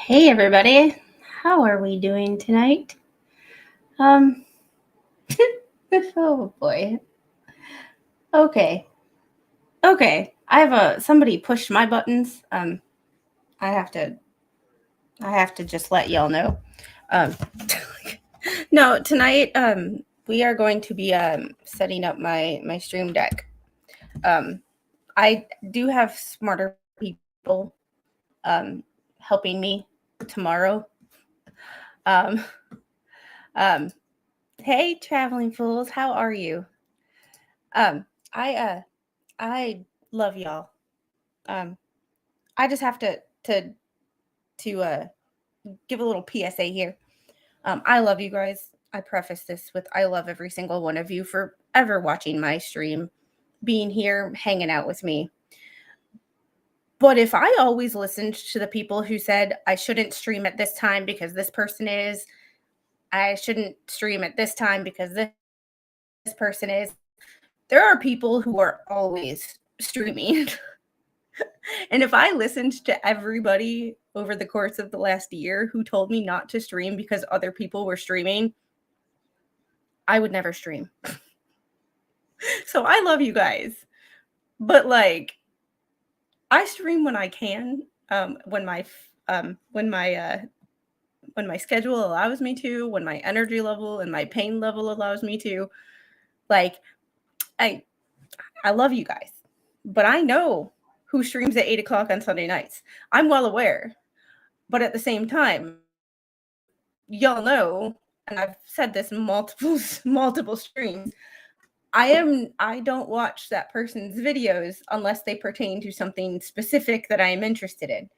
Hey everybody, how are we doing tonight? Um, oh boy. Okay, I have somebody pushed my buttons. I have to, just let y'all know. Um, no, tonight, we are going to be setting up my stream deck. I do have smarter people helping me tomorrow. Um, um, hey traveling fools, how are you? Um, I love y'all. Um, I just have to give a little PSA here. I love you guys. I preface this with I love every single one of you for ever watching my stream, being here, hanging out with me. But if I always listened to the people who said I shouldn't stream at this time because this person is, I shouldn't stream at this time because this person is, there are people who are always streaming. And if I listened to everybody over the course of the last year who told me not to stream because other people were streaming, I would never stream. So I love you guys. But like I stream when I can, when my schedule allows me to, when my energy level and my pain level allows me to. Like I love you guys. But I know who streams at 8 o'clock on Sunday nights. I'm well aware. But at the same time, y'all know, and I've said this multiple streams, I don't watch that person's videos unless they pertain to something specific that I am interested in.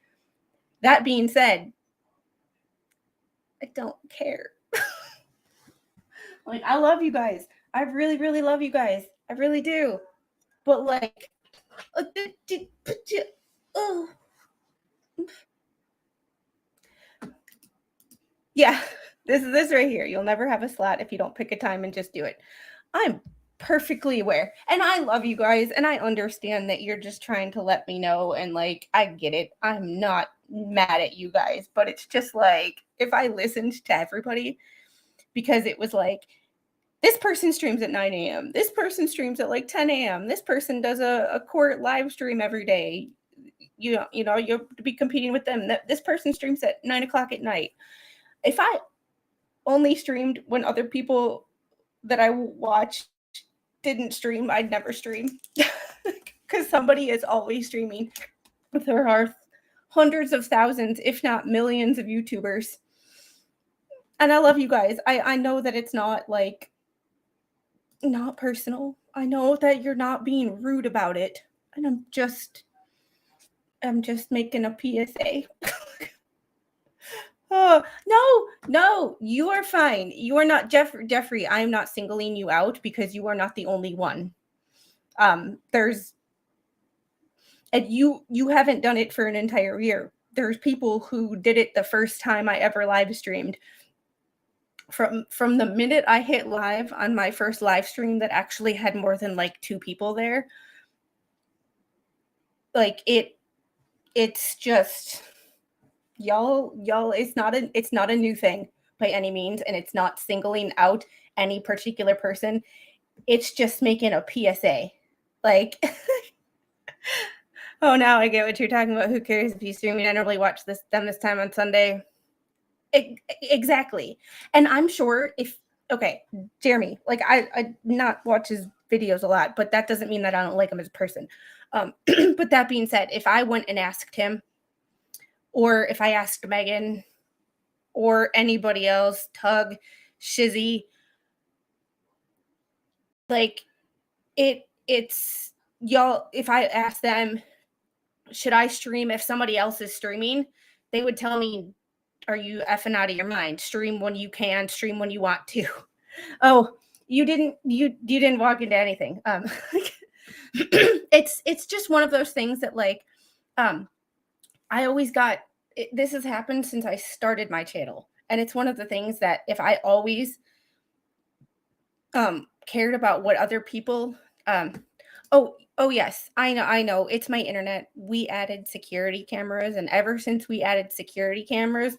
That being said, I don't care. Like, I love you guys. I really, really love you guys. I really do. But like, oh. Yeah, this right here. You'll never have a slot if you don't pick a time and just do it. I'm perfectly aware. And I love you guys. And I understand that you're just trying to let me know. And like, I get it. I'm not mad at you guys. But it's just like, if I listened to everybody, because it was like, this person streams at 9 a.m. This person streams at like 10 a.m. This person does a court live stream every day. You'll be competing with them. This person streams at 9 o'clock at night. If I only streamed when other people that I watch didn't stream, I'd never stream. Because somebody is always streaming. There are hundreds of thousands, if not millions of YouTubers. And I love you guys. I know that it's not like, not personal. I know that you're not being rude about it. And I'm just making a PSA. Oh, no, you are fine. You are not Jeffrey. I am not singling you out because you are not the only one. And you haven't done it for an entire year. There's people who did it the first time I ever live streamed. From the minute I hit live on my first live stream that actually had more than like 2 people there, like it's just y'all it's not a new thing by any means, and it's not singling out any particular person. It's just making a PSA. Like oh, now I get what you're talking about. Who cares if you stream? I normally watch this time on Sunday. Exactly. And I'm sure Jeremy, like I not watch his videos a lot, but that doesn't mean that I don't like him as a person. But that being said, if I went and asked him, or if I asked Megan or anybody else, Tug, Shizzy, like it's y'all, if I ask them, should I stream if somebody else is streaming, they would tell me, are you effing out of your mind? Stream when you can, stream when you want to. Oh, you didn't walk into anything. It's just one of those things that like, I always got, this has happened since I started my channel. And it's one of the things that if I always cared about what other people, Oh yes, I know. It's my internet. We added security cameras, and ever since we added security cameras,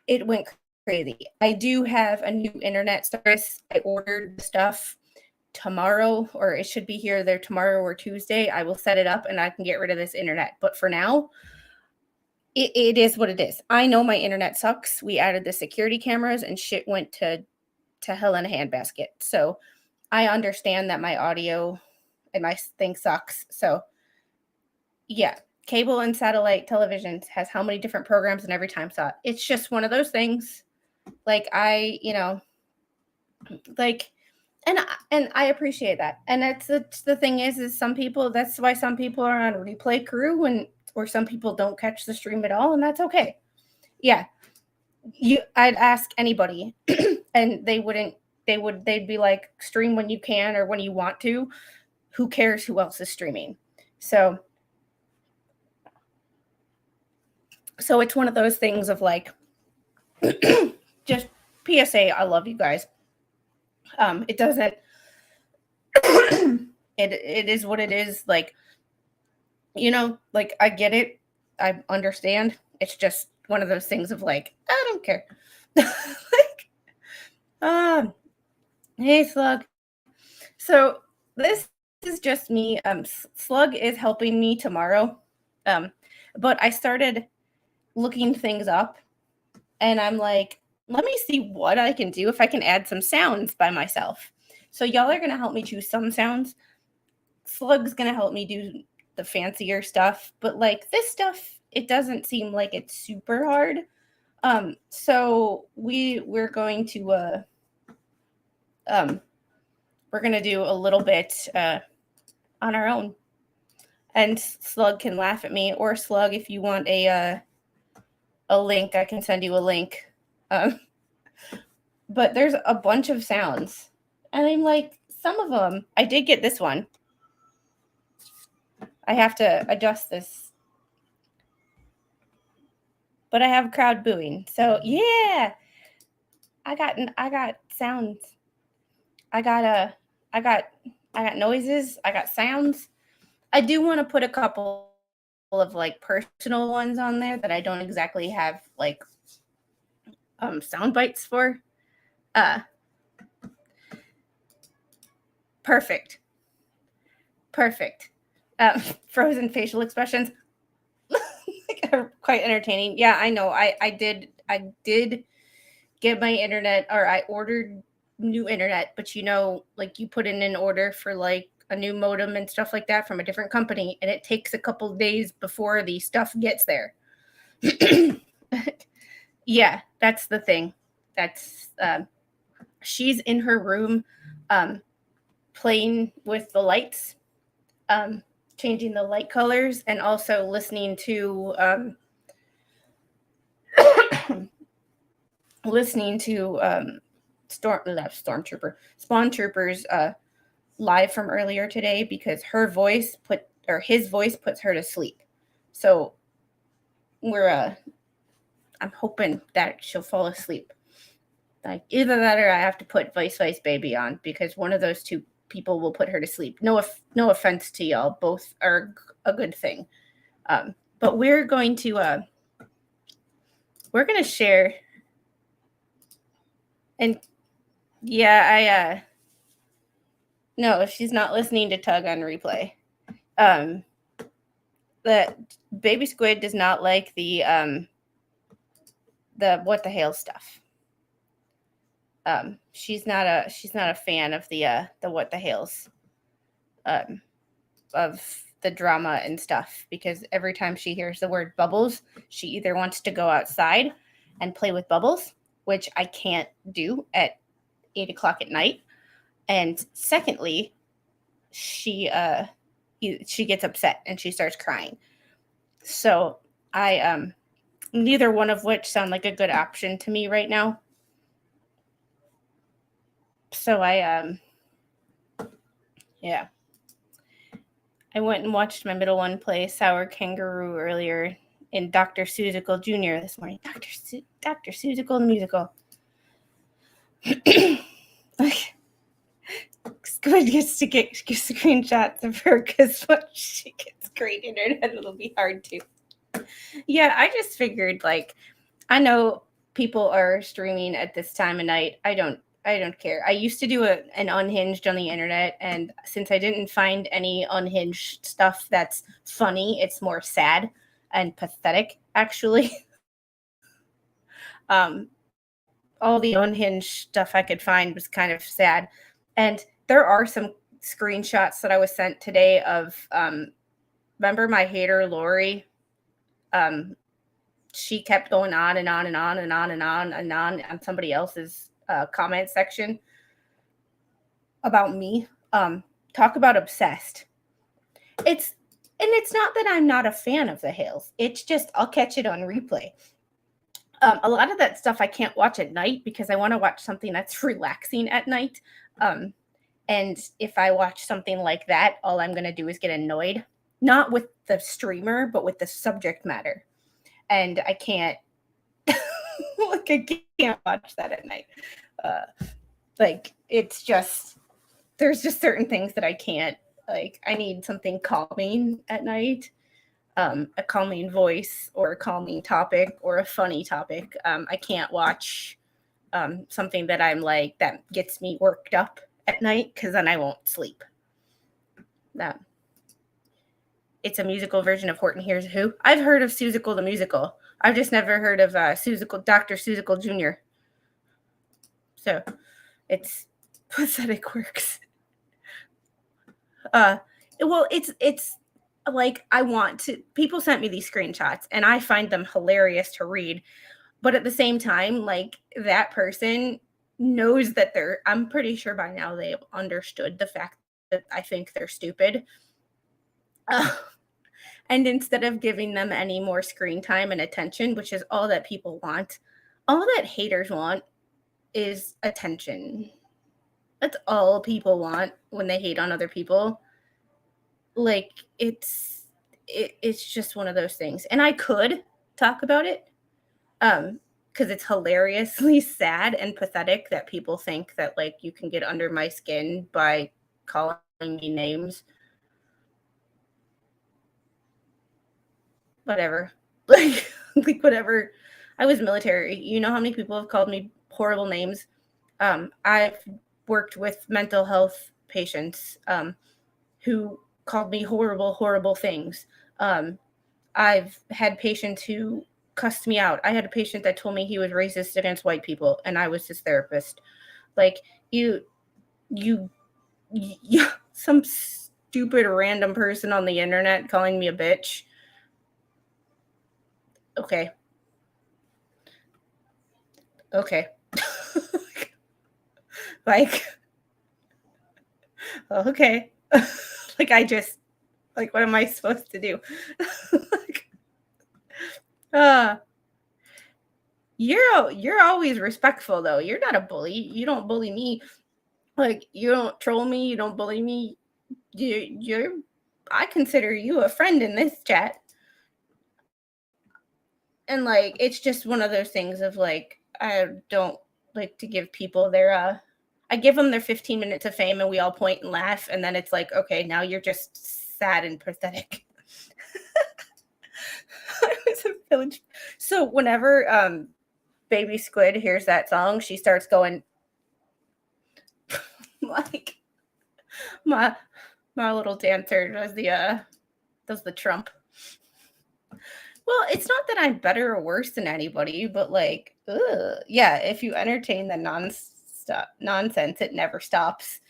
it went crazy. I do have a new internet service. I ordered stuff tomorrow, or it should be here there tomorrow or Tuesday. I will set it up and I can get rid of this internet. But for now, it is what it is. I know my internet sucks. We added the security cameras and shit went to hell in a handbasket. So I understand that my audio and my thing sucks. So yeah, cable and satellite televisions has how many different programs and every time slot. It's just one of those things. Like like and I appreciate that. And that's the thing is some people, that's why some people are on replay crew, and or some people don't catch the stream at all, and that's okay. Yeah. I'd ask anybody and they'd be like, stream when you can or when you want to. Who cares who else is streaming? So it's one of those things of like, just PSA, I love you guys. It doesn't it is what it is. Like, like I get it. I understand. It's just one of those things of like, I don't care. Like, hey Slug. So this is just me. Slug is helping me tomorrow. But I started looking things up and I'm like, let me see what I can do if I can add some sounds by myself. So y'all are going to help me choose some sounds. Slug's going to help me do the fancier stuff, but like this stuff, it doesn't seem like it's super hard. So we're going to do a little bit on our own. And Slug can laugh at me, or Slug, if you want a link, I can send you a link. But there's a bunch of sounds, and I'm like, some of them, I did get this one. I have to adjust this, but I have crowd booing. So yeah, I got sounds. I got noises. I got sounds. I do want to put a couple of like personal ones on there that I don't exactly have like sound bites for. Perfect. Frozen facial expressions are quite entertaining. Yeah, I know. I did get my internet, or I ordered new internet, but like you put in an order for like a new modem and stuff like that from a different company, and it takes a couple days before the stuff gets there. Yeah, that's the thing. That's she's in her room playing with the lights, changing the light colors, and also listening to Spawn Troopers live from earlier today, because his voice puts her to sleep. So I'm hoping that she'll fall asleep. Like either that or I have to put Vice Baby on, because one of those two people will put her to sleep. No offense to y'all, both are a good thing. But we're going to share. And yeah, no, she's not listening to Tug on replay. The baby Squid does not like the what the hell stuff. She's not a fan of the what the hells of the drama and stuff, because every time she hears the word bubbles, she either wants to go outside and play with bubbles, which I can't do at 8:00 at night, and secondly, she gets upset and she starts crying. So I neither one of which sound like a good option to me right now. So I went and watched my middle one play Sour Kangaroo earlier in Dr. Seussical Jr. this morning. Dr. Seussical the musical. Squid gets to get screenshots of her because once she gets great internet, it'll be hard to. Yeah, I just figured like I know people are streaming at this time of night. I don't care. I used to do an Unhinged on the internet, and since I didn't find any Unhinged stuff that's funny, it's more sad and pathetic actually. um all the Unhinged stuff I could find was kind of sad. And there are some screenshots that I was sent today of remember my hater Lori? Um she kept going on and on and on and on and on and on somebody else's comment section about me. Talk about obsessed. It's not that I'm not a fan of the Hales. It's just I'll catch it on replay. A lot of that stuff I can't watch at night because I want to watch something that's relaxing at night. And if I watch something like that, all I'm going to do is get annoyed, not with the streamer, but with the subject matter. And I can't, like, I can't watch that at night. Like, it's just, there's just certain things that I can't, like, I need something calming at night. A calming voice or a calming topic or a funny topic. I can't watch something that I'm like that gets me worked up at night because then I won't sleep. That it's a musical version of Horton Hears Who. I've heard of Seussical the musical. I've just never heard of Dr. Seussical Jr. So it's pathetic works. Well, it's like I want to. People sent me these screenshots, and I find them hilarious to read. But at the same time, like that person knows that I'm pretty sure by now they have understood the fact that I think they're stupid. And instead of giving them any more screen time and attention, which is all that people want, all that haters want is attention. That's all people want when they hate on other people. Like it's just one of those things. And I could talk about it. Because it's hilariously sad and pathetic that people think that like you can get under my skin by calling me names. Whatever. Like whatever. I was military. You know how many people have called me horrible names? I've worked with mental health patients who called me horrible things. I've had patients who cussed me out. I had a patient that told me he was racist against white people, and I was his therapist. Like you some stupid random person on the internet calling me a bitch. Okay. Like okay. Like I just like what am I supposed to do? Like, you're always respectful though. You're not a bully. You don't bully me. Like you don't troll me. You don't bully me. You're. I consider you a friend in this chat. And like it's just one of those things of like I don't like to give people their I give them their 15 minutes of fame and we all point and laugh and then it's like okay now you're just sad and pathetic. I was a village. So whenever baby Squid hears that song she starts going like my little dancer does the Trump. Well, it's not that I'm better or worse than anybody, but like, yeah, if you entertain the nonsense, it never stops.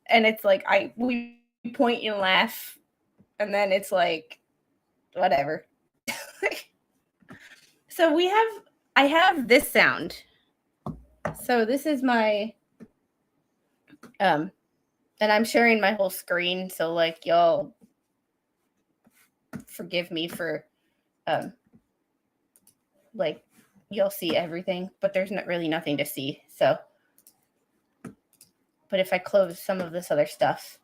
And it's like we point and laugh, and then it's like, whatever. So I have this sound. So this is my, and I'm sharing my whole screen. So like, y'all forgive me for, like you'll see everything, but there's not really nothing to see. So, but if I close some of this other stuff,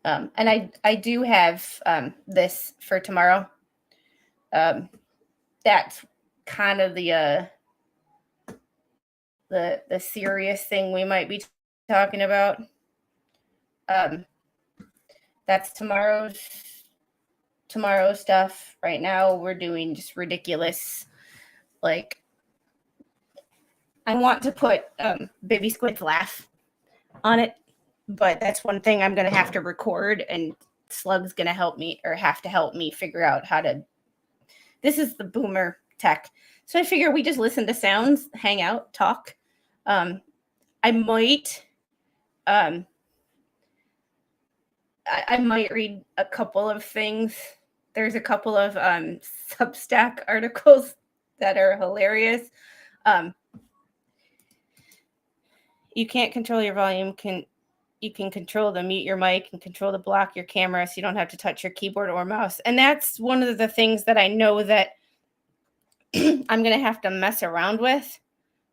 and I do have this for tomorrow. That's kind of the the serious thing we might be talking about. That's tomorrow's stuff. Right now we're doing just ridiculous, like, I want to put Baby Squid's laugh on it, but that's one thing I'm gonna have to record, and Slug's gonna help me, or have to help me figure out how to. This is the boomer tech, so I figure we just listen to sounds, hang out, talk. I might I might read a couple of things. There's a couple of Substack articles that are hilarious. You can't control your volume. You can control the mute your mic and control the block your camera, so you don't have to touch your keyboard or mouse. And that's one of the things that I know that I'm going to have to mess around with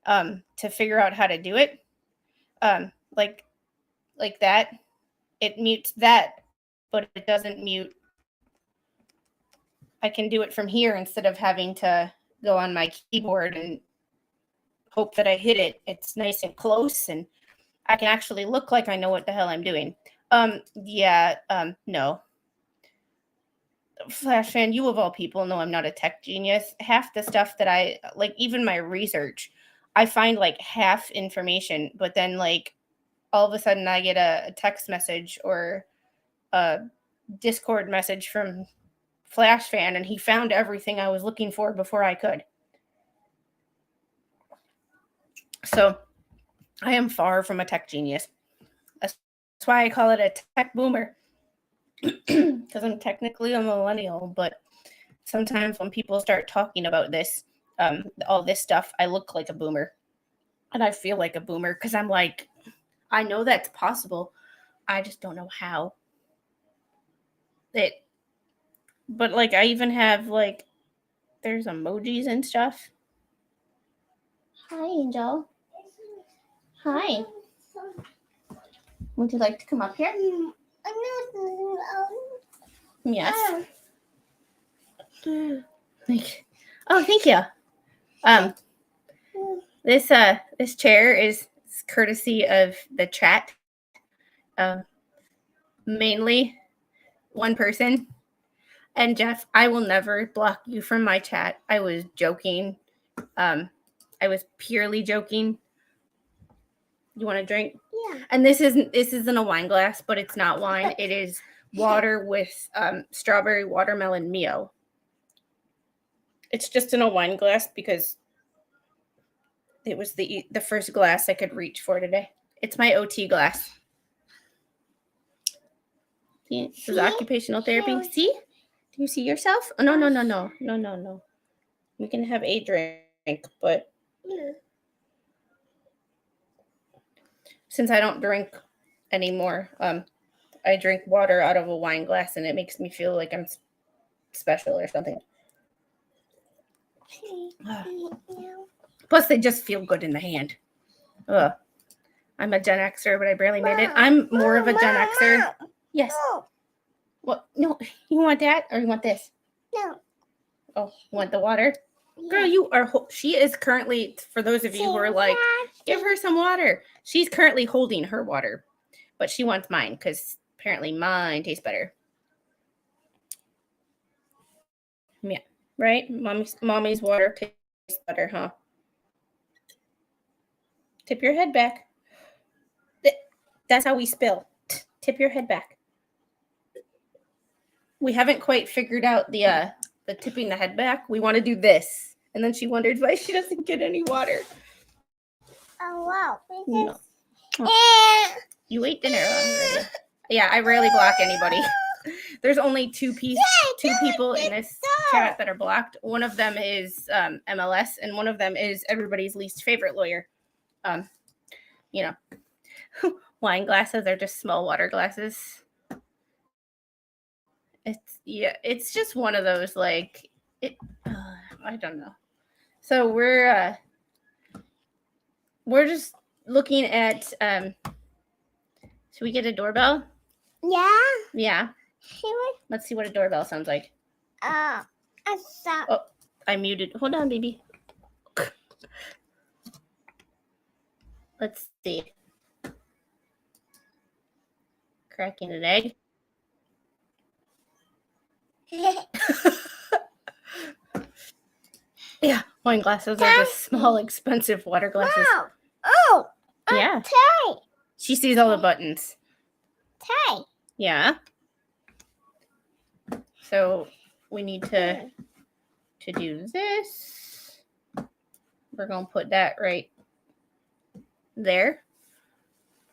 to figure out how to do it. Like that. It mutes that, but it doesn't mute. I can do it from here instead of having to go on my keyboard and hope that I hit it. It's nice and close, and I can actually look like I know what the hell I'm doing. No. Flash fan, you of all people know I'm not a tech genius. Half the stuff that I, like, even my research, I find like half information, but then like all of a sudden I get a text message or a Discord message from Flash fan, and he found everything I was looking for before I could. So I am far from a tech genius. That's why I call it a tech boomer, because I'm technically a millennial, but sometimes when people start talking about this, all this stuff, I look like a boomer, and I feel like a boomer because I'm like, I know that's possible. I just don't know how. But like, I even have like, there's emojis and stuff. Hi, Angel. Hi. Would you like to come up here? Yes. Oh, thank you. This chair is courtesy of the chat. Mainly one person. And Jeff, I will never block you from my chat. I was joking. I was purely joking. You want a drink? Yeah. And this isn't a wine glass, but it's not wine. It is water with strawberry watermelon Mio. It's just in a wine glass because it was the first glass I could reach for today. It's my OT glass. See? This is occupational therapy. See? Do you see yourself? Oh, no. You can have a drink, but since I don't drink anymore, I drink water out of a wine glass, and it makes me feel like I'm special or something. Plus, they just feel good in the hand. Ugh. I'm a Gen Xer, but I barely made it. I'm more of a Gen Xer. Yes. What? No, you want that or you want this? No. Oh, you want the water? Yeah. Girl, you are. She is currently, for those of you who are like, give her some water. She's currently holding her water, but she wants mine because apparently mine tastes better. Yeah, right? Mommy's water tastes better, huh? Tip your head back. That's how we spill. Tip your head back. We haven't quite figured out the tipping the head back. We want to do this. And then she wonders why she doesn't get any water. Oh, wow. No. Oh. You ate dinner already. Yeah, I rarely block anybody. There's only two people in this chat that are blocked. One of them is MLS, and one of them is everybody's least favorite lawyer. Wine glasses are just small water glasses. It's just one of those, like, I don't know. So we're just looking at should we get a doorbell? Yeah. Let's see what a doorbell sounds like. Oh, I muted. Hold on, baby. Let's see. Cracking an egg. Yeah, wine glasses are just small, expensive water glasses. Mom. Oh. Yeah. Tay. She sees all the buttons. Tay. Yeah. So we need to do this. We're going to put that right there.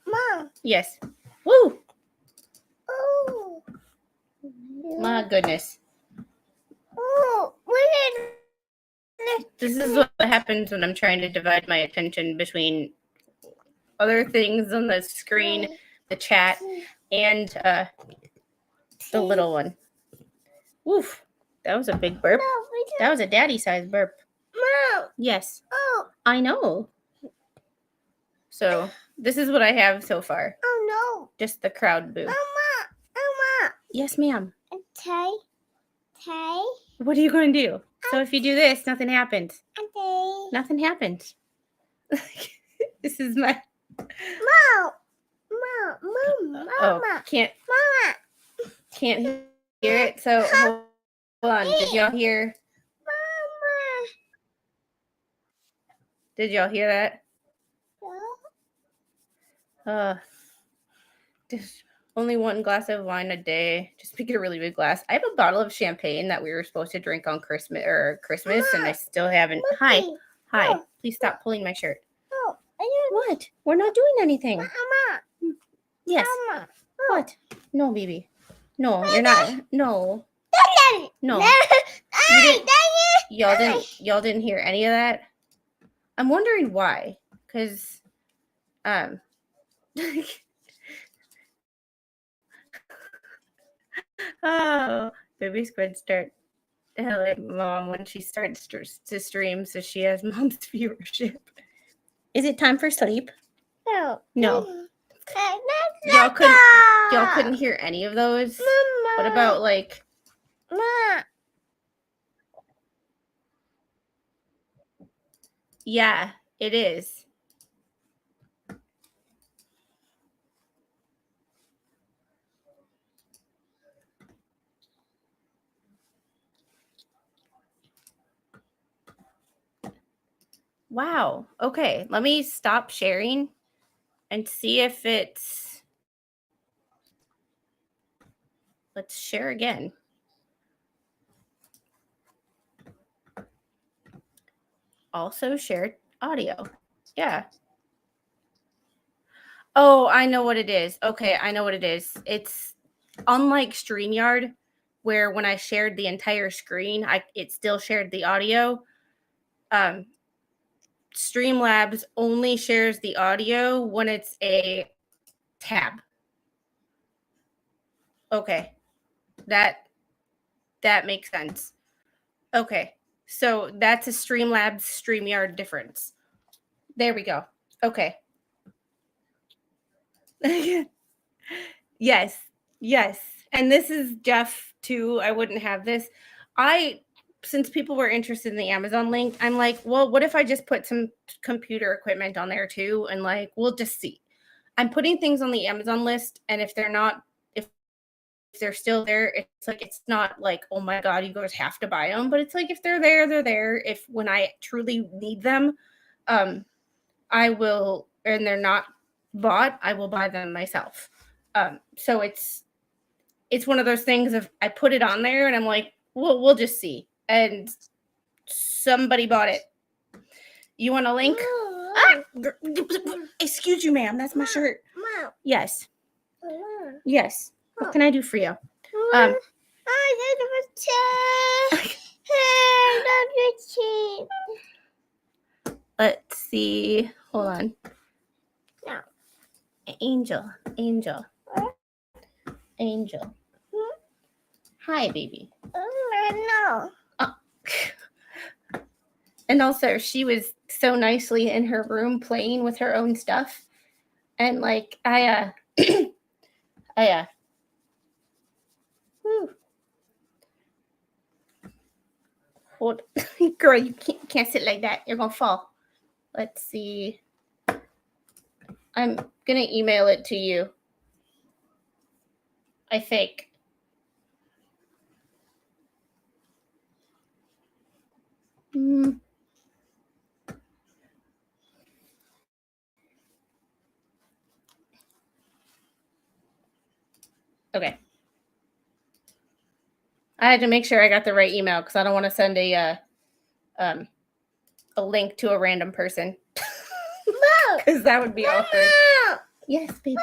Mom. Yes. Woo! Oh. My goodness. Oh. This is what happens when I'm trying to divide my attention between other things on the screen, the chat, and the little one. Woof. That was a big burp. That was a daddy-sized burp. Mom. Yes. Oh. I know. So this is what I have so far. Oh no. Just the crowd boo. Mama. Yes, ma'am. Tay. Tay. What are you going to do? So if you do this, nothing happens. Tay. Nothing happens. This is my... Mom. Mom. Oh, Mama. can't Mama. hear it. So hold on. Did y'all hear? Mama. Did y'all hear that? Just only one glass of wine a day. Just make it a really big glass. I have a bottle of champagne that we were supposed to drink on Christmas, and I still haven't. Hi. Oh. Please stop pulling my shirt. Oh. What? We're not doing anything. Mama. Yes. Mama. What? No, baby. No, you're not. No. No. Y'all didn't hear any of that? I'm wondering why. Because oh, baby Squid start telling mom when she starts to stream, so she has mom's viewership. Is it time for sleep? No. No. Y'all couldn't hear any of those? Mama. What about like... Mama. Yeah, it is. Wow. Okay, let me stop sharing and see if it's... Let's share again. Also share audio. Yeah. Oh, I know what it is. Okay, I know what it is. It's unlike StreamYard, where when I shared the entire screen, it still shared the audio. Streamlabs only shares the audio when it's a tab. Okay, that makes sense. Okay, so that's a Streamlabs StreamYard difference. There we go. Okay. Yes. And this is Jeff too. I wouldn't have this. Since people were interested in the Amazon link, I'm like, well, what if I just put some computer equipment on there too? And like, we'll just see. I'm putting things on the Amazon list, and if they're still there, it's like, it's not like, oh my God, you guys have to buy them. But it's like, if they're there, they're there. If when I truly need them, I will, and they're not bought, I will buy them myself. So it's one of those things of I put it on there and I'm like, we'll just see. And somebody bought it. You want a link? Excuse you, ma'am. That's my shirt. Mom. Yes. Yes. What can I do for you? Let's see. Hold on. No. Angel. Hi, baby. No. Oh. And also, she was so nicely in her room playing with her own stuff. And like, hold, girl, you can't sit like that. You're gonna fall. Let's see. I'm gonna email it to you. I think. Okay. I had to make sure I got the right email because I don't want to send a link to a random person. Because that would be awkward. Yes, baby.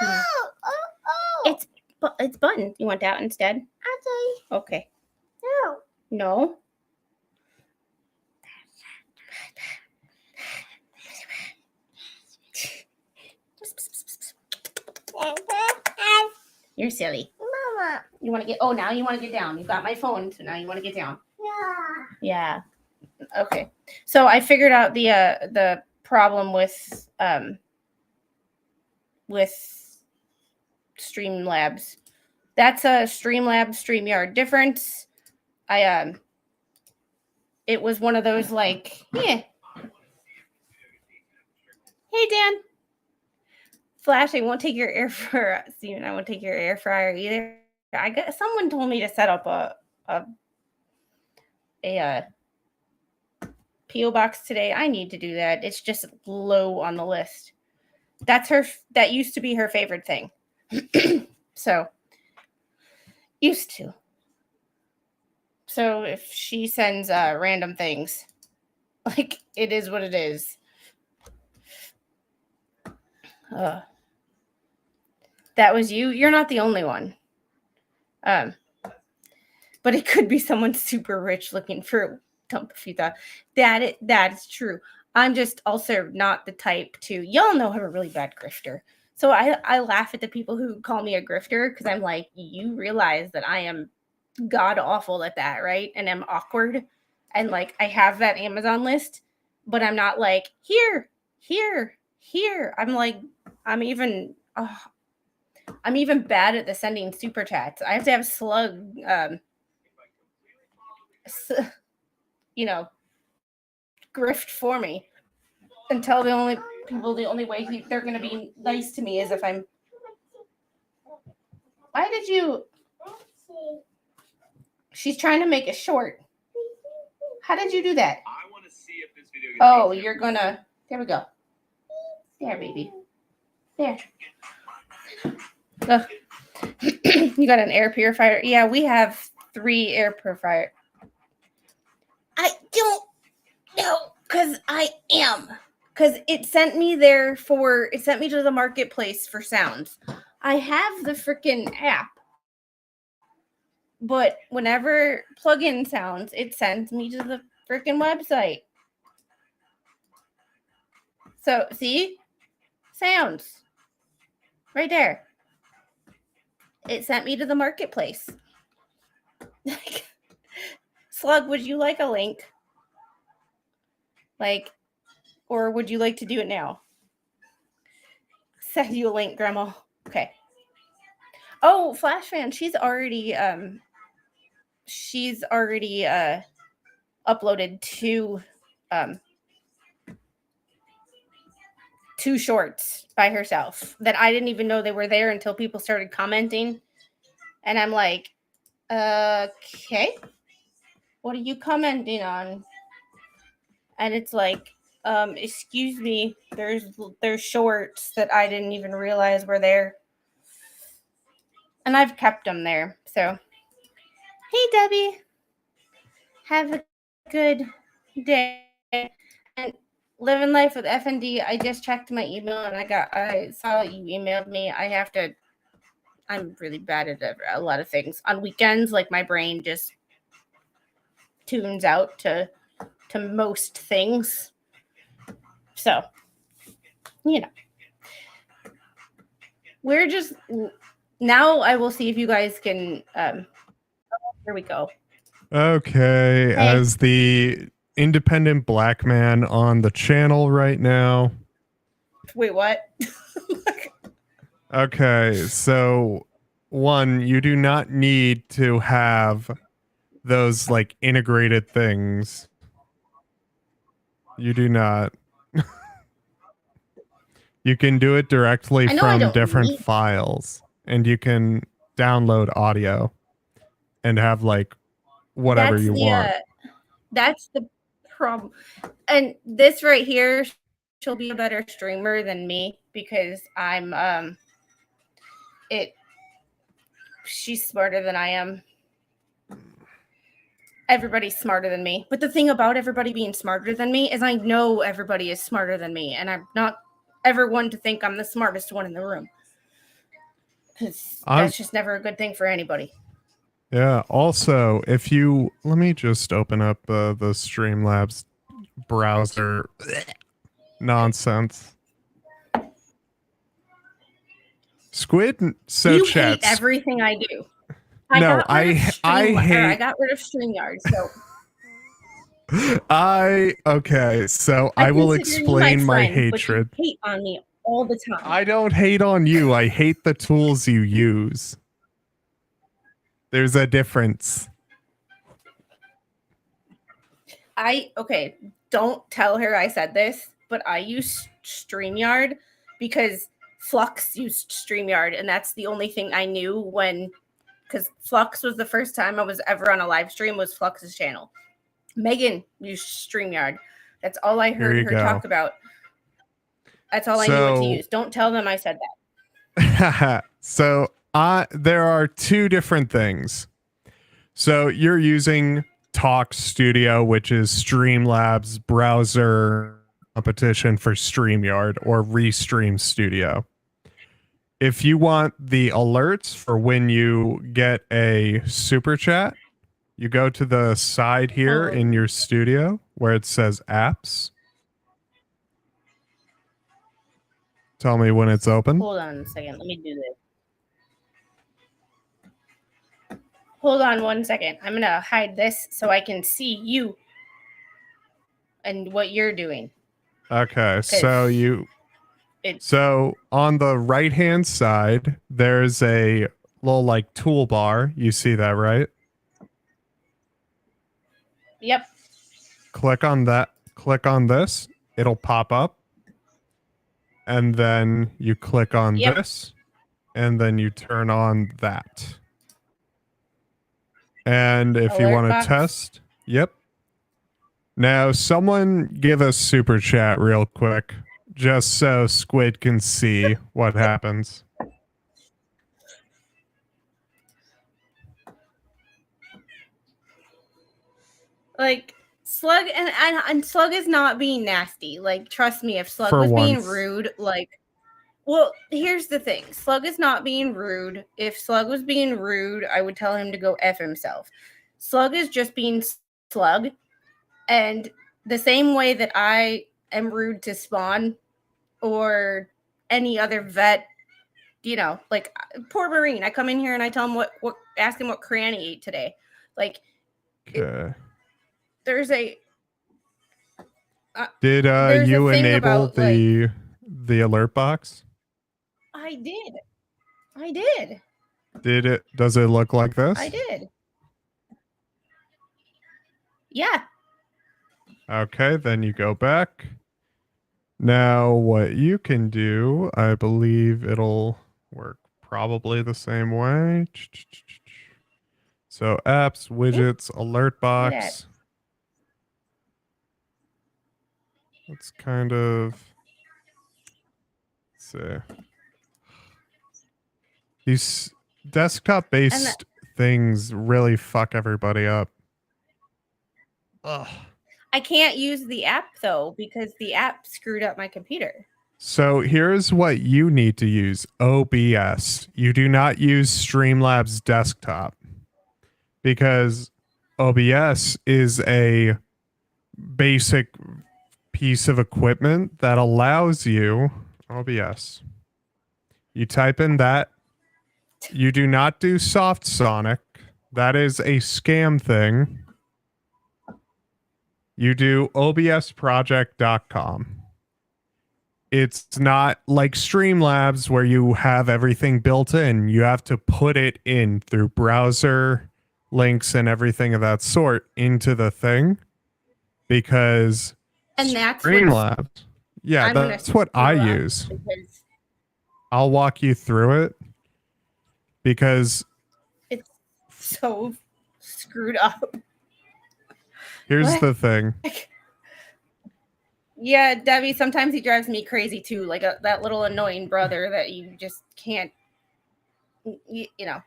It's button. You want that instead? Okay. No. You're silly. Mama. You want to get? Oh, now you want to get down. You got my phone, so now you want to get down. Yeah. Yeah. Okay. So I figured out the problem with Streamlabs. That's a Streamlabs StreamYard difference. It was one of those like, yeah. Hey Dan. Flash, I won't take your air fryer. Steven, I won't take your air fryer either. I guess someone told me to set up a PO box today. I need to do that. It's just low on the list. That used to be her favorite thing. So used to. So if she sends random things, like it is what it is. That was you. You're not the only one. But it could be someone super rich looking for a dump if you thought that is true. I'm just also not the type to, y'all know I'm a really bad grifter. So I laugh at the people who call me a grifter because I'm like, you realize that I am god awful at that, right? And I'm awkward. And like I have that Amazon list, but I'm not like, here. I'm like, I'm even bad at the sending super chats. I have to have Slug grift for me until the only way they're going to be nice to me is if I'm. Why did you? She's trying to make a short. How did you do that? I want to see if this video gets Oh, you're gonna. There we go. There, baby. There. Ugh. You got an air purifier? Yeah, we have 3 air purifiers. I don't know, because it sent me it sent me to the marketplace for sounds. I have the freaking app, but whenever plug-in sounds, it sends me to the freaking website. So, see? Sounds. Right there. It sent me to the marketplace. Slug, would you like a link? Or would you like to do it now? Send you a link, Grandma. Okay. Oh, Flash Fan, she's already uploaded 2 shorts by herself that I didn't even know they were there until people started commenting. And I'm like, okay, what are you commenting on? And it's like, excuse me, there's shorts that I didn't even realize were there. And I've kept them there. So, hey, Debbie. Have a good day. And living life with FND, I just checked my email and I saw you emailed me. I'm really bad at a lot of things. On weekends, like my brain just tunes out to most things. So, we're just now. I will see if you guys can. Here we go. Okay, Hey. as the independent black man on the channel right now. Wait, what? Okay, so one, you do not need to have those like integrated things. You do not. You can do it directly I know I from don't different need- files, and you can download audio and have like whatever you want. That's the problem. And this right here, she'll be a better streamer than me because she's smarter than I am. Everybody's smarter than me. But the thing about everybody being smarter than me is I know everybody is smarter than me, and I'm not ever one to think I'm the smartest one in the room. Because that's just never a good thing for anybody. Yeah. Also, if you let me just open up the Streamlabs browser nonsense. Squid. So You chat. hate everything I do. No, got rid of I hate. I got rid of StreamYard, so okay, so I will consider you explain my friend, hatred. But you hate on me all the time. I don't hate on you. I hate the tools you use. There's a difference. Okay, don't tell her I said this, but I use StreamYard because Flux used StreamYard, and that's the only thing I knew because Flux was the first time I was ever on a live stream was Flux's channel. Megan used StreamYard. That's all I heard her talk about. That's all I knew what to use. Don't tell them I said that. So there are two different things. So you're using Talk Studio, which is Streamlabs browser competition for StreamYard, or Restream Studio. If you want the alerts for when you get a super chat, you go to the side here in your studio where it says apps. Tell me when it's open. Hold on a second. Let me do this. Hold on 1 second. I'm going to hide this so I can see you and what you're doing. Okay, so on the right-hand side, there's a little like toolbar. You see that, right? Yep. Click on that. Click on this. It'll pop up. And then you click on this. And then you turn on that. And if you want to test, yep. Now, someone give us super chat real quick, just so Squid can see what happens. Like, Slug and Slug is not being nasty. Like, trust me, if Slug was being rude, well, here's the thing. Slug is not being rude. If Slug was being rude, I would tell him to go F himself. Slug is just being Slug. And the same way that I am rude to Spawn or any other vet, like poor Marine. I come in here and I tell him ask him what Cranny ate today. Like, there's a. Did you enable the alert box? I did. Does it look like this? I did. Yeah. Okay, then you go back. Now, what you can do, I believe it'll work probably the same way. So apps, widgets, alert box. Let's kind of see. These desktop-based things really fuck everybody up. Ugh. I can't use the app though because the app screwed up my computer. So here's what you need to use: OBS. You do not use Streamlabs Desktop because OBS is a basic piece of equipment that allows you OBS. You type in that. You do not do Soft Sonic. That is a scam thing. You do obsproject.com. It's not like Streamlabs where you have everything built in. You have to put it in through browser links and everything of that sort into the thing because and that's Streamlabs. Yeah, I'm gonna that's what I screw up use. because I'll walk you through it because it's so screwed up. here's What? the thing. Yeah, Debbie, sometimes he drives me crazy too, like that little annoying brother that you just can't, you know.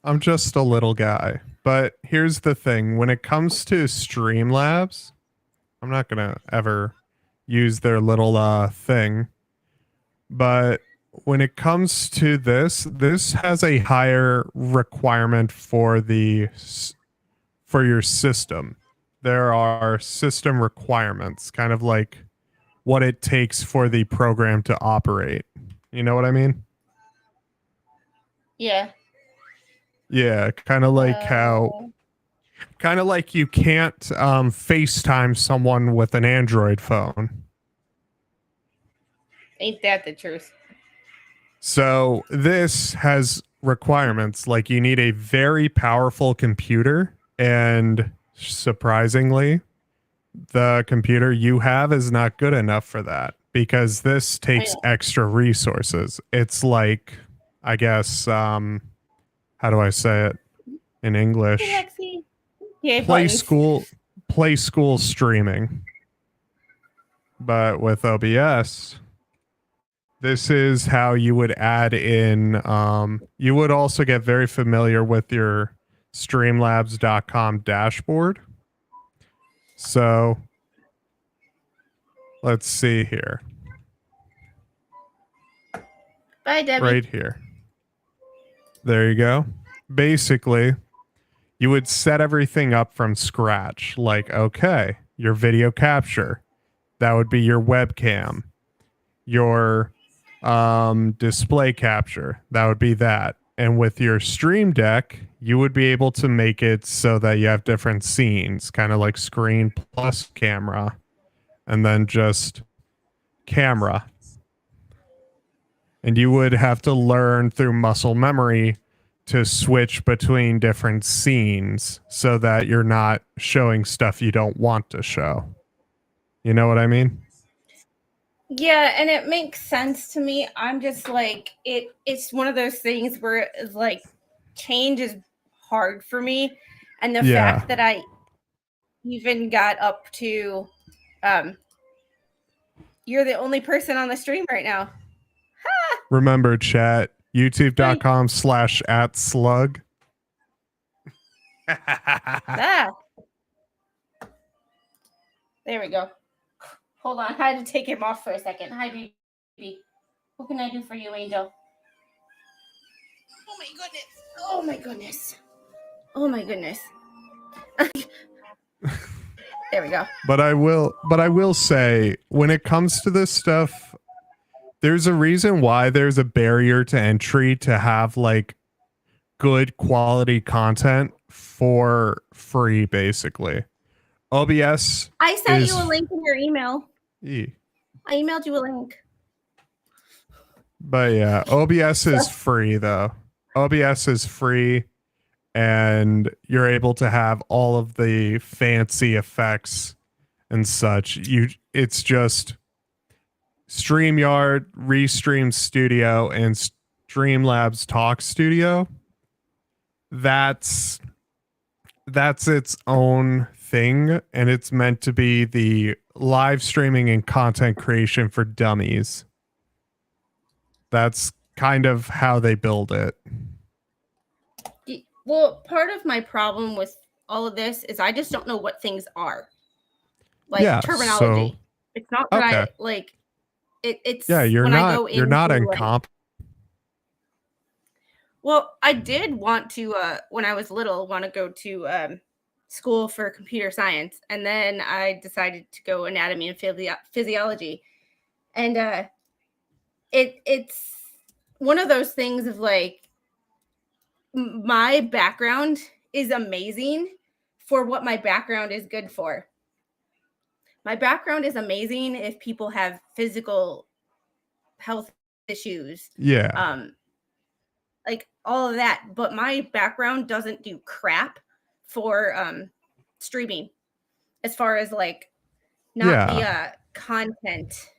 I'm just a little guy. But here's the thing. When it comes to Streamlabs, I'm not going to ever use their little thing. But when it comes to this has a higher requirement for for your system. There are system requirements, kind of like what it takes for the program to operate. You know what I mean? Yeah. Yeah, kind of like you can't FaceTime someone with an Android phone. Ain't that the truth? So this has requirements like you need a very powerful computer, and surprisingly, the computer you have is not good enough for that because this takes know. extra resources. It's like, I guess, how do I say it in English? Hey, Lexi. Yeah, Play buttons. school streaming. But with OBS, this is how you would add in you would also get very familiar with your streamlabs.com dashboard. So let's see here. Bye, Debbie. Right here. There you go. Basically, you would set everything up from scratch. Like, okay, your video capture, that would be your webcam. Your display capture, that would be that. And with your Stream Deck, you would be able to make it so that you have different scenes, kind of like screen plus camera, and then just camera. And you would have to learn through muscle memory to switch between different scenes so that you're not showing stuff you don't want to show. You know what I mean? Yeah, and it makes sense to me. I'm just like it's one of those things where it's like change is hard for me. And the Yeah. fact that I even got up to you're the only person on the stream right now. Remember, chat, youtube.com/@slug. Ah. There we go. Hold on. I had to take him off for a second. Hi, baby. What can I do for you, Angel? Oh, my goodness. Oh, my goodness. Oh, my goodness. There we go. But I will say, when it comes to this stuff, there's a reason why there's a barrier to entry to have like good quality content for free, basically. OBS. I sent you a link in your email. I emailed you a link. But yeah, OBS is free though. OBS is free, and you're able to have all of the fancy effects and such. It's just StreamYard, Restream Studio, and Streamlabs Talk Studio. That's its own thing, and it's meant to be the live streaming and content creation for dummies. That's kind of how they build it. Well, part of my problem with all of this is I just don't know what things are. Like terminology. So, it's not that I like it's you're not incompetent. Well, I did want to when I was little want to go to school for computer science, and then I decided to go anatomy and physiology. And it's one of those things of like my background is amazing for what my background is good for. My background is amazing if people have physical health issues. Yeah. Like all of that, but my background doesn't do crap for streaming as far as like not the content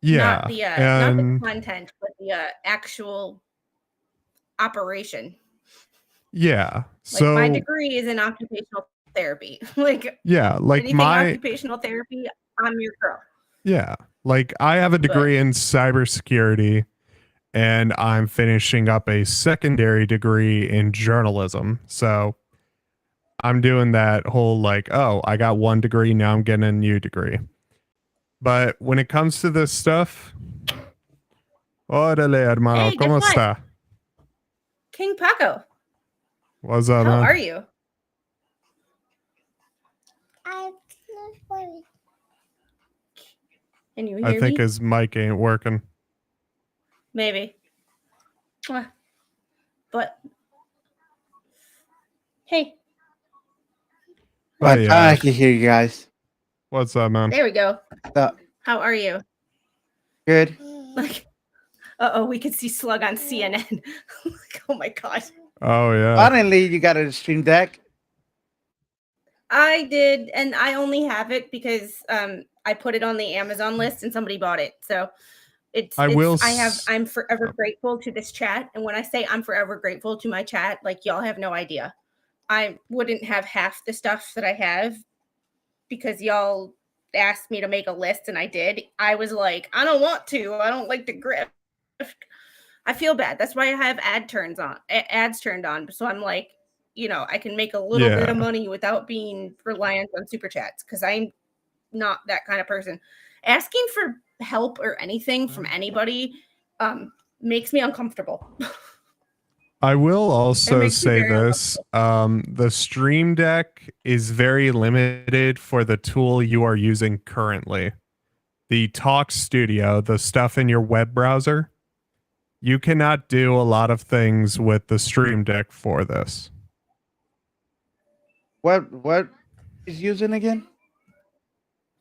Yeah. not the And content, but the actual operation. yeah. Like my So degree is in occupational therapy. Like yeah, like anything occupational therapy, I'm your girl. yeah, like I have a But degree in cybersecurity and I'm finishing up a secondary degree in journalism. So I'm doing that whole like, oh, I got one degree, now I'm getting a new degree. But when it comes to this stuff, órale, hermano, hey, guess ¿cómo what? está? King Paco, What's up, how man? are you? Can you I hear think me? his mic ain't working. Maybe. But hey, But But yeah, I can hear you guys. what's up, man? there we go. So, How are you? good. Like, we could see Slug on CNN. Like, oh my god. Oh yeah. Finally, you got a stream deck. I did, and I only have it because I put it on the Amazon list and somebody bought it. So I'm forever grateful to this chat. And when I say I'm forever grateful to my chat, like y'all have no idea. I wouldn't have half the stuff that I have because y'all asked me to make a list and I did. I was like, I don't want to. I don't like to grift. I feel bad. That's why I have ads turned on. So I'm like, I can make a little bit of money without being reliant on super chats because I'm not that kind of person. Asking for help or anything from anybody makes me uncomfortable. I will also makes me say very this. The Stream Deck is very limited for the tool you are using currently. The Talk Studio, the stuff in your web browser, you cannot do a lot of things with the Stream Deck for this. What is using again?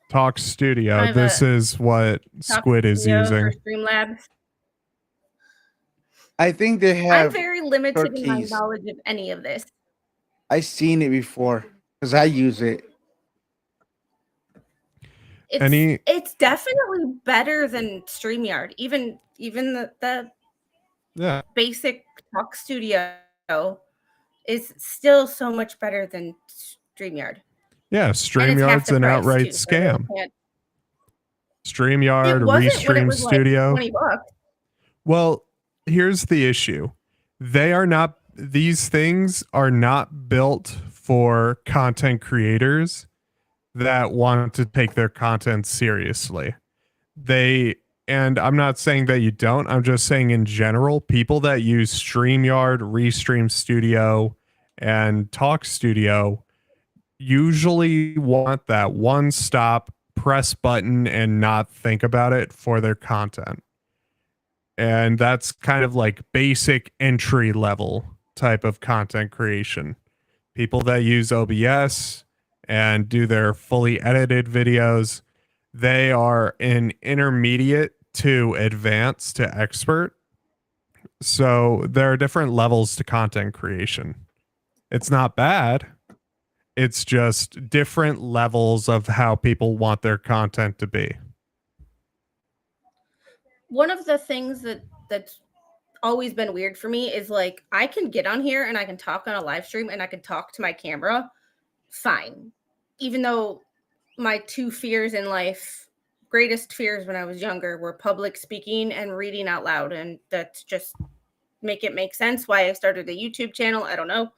Talk Studio. This is what Squid is using. Streamlabs. I think they I'm have. very limited in my keys. knowledge of any of this. I've seen it before because I use it. It's definitely better than StreamYard. Even the basic Talk Studio is still so much better than StreamYard. Yeah, StreamYard's an outright scam. StreamYard, Restream Studio. Like $20. Well, here's the issue. These things are not built for content creators that want to take their content seriously. And I'm not saying that you don't, I'm just saying in general, people that use StreamYard, Restream Studio, and Talk Studio usually want that one stop, press button, and not think about it for their content. And that's kind of like basic entry level type of content creation. People that use OBS and do their fully edited videos, they are an intermediate to advanced to expert. So there are different levels to content creation. It's not bad. It's just different levels of how people want their content to be. One of the things that's always been weird for me is like I can get on here and I can talk on a live stream and I can talk to my camera fine. Even though my two fears in life, greatest fears when I was younger, were public speaking and reading out loud. And that's just make sense why I started a YouTube channel. I don't know.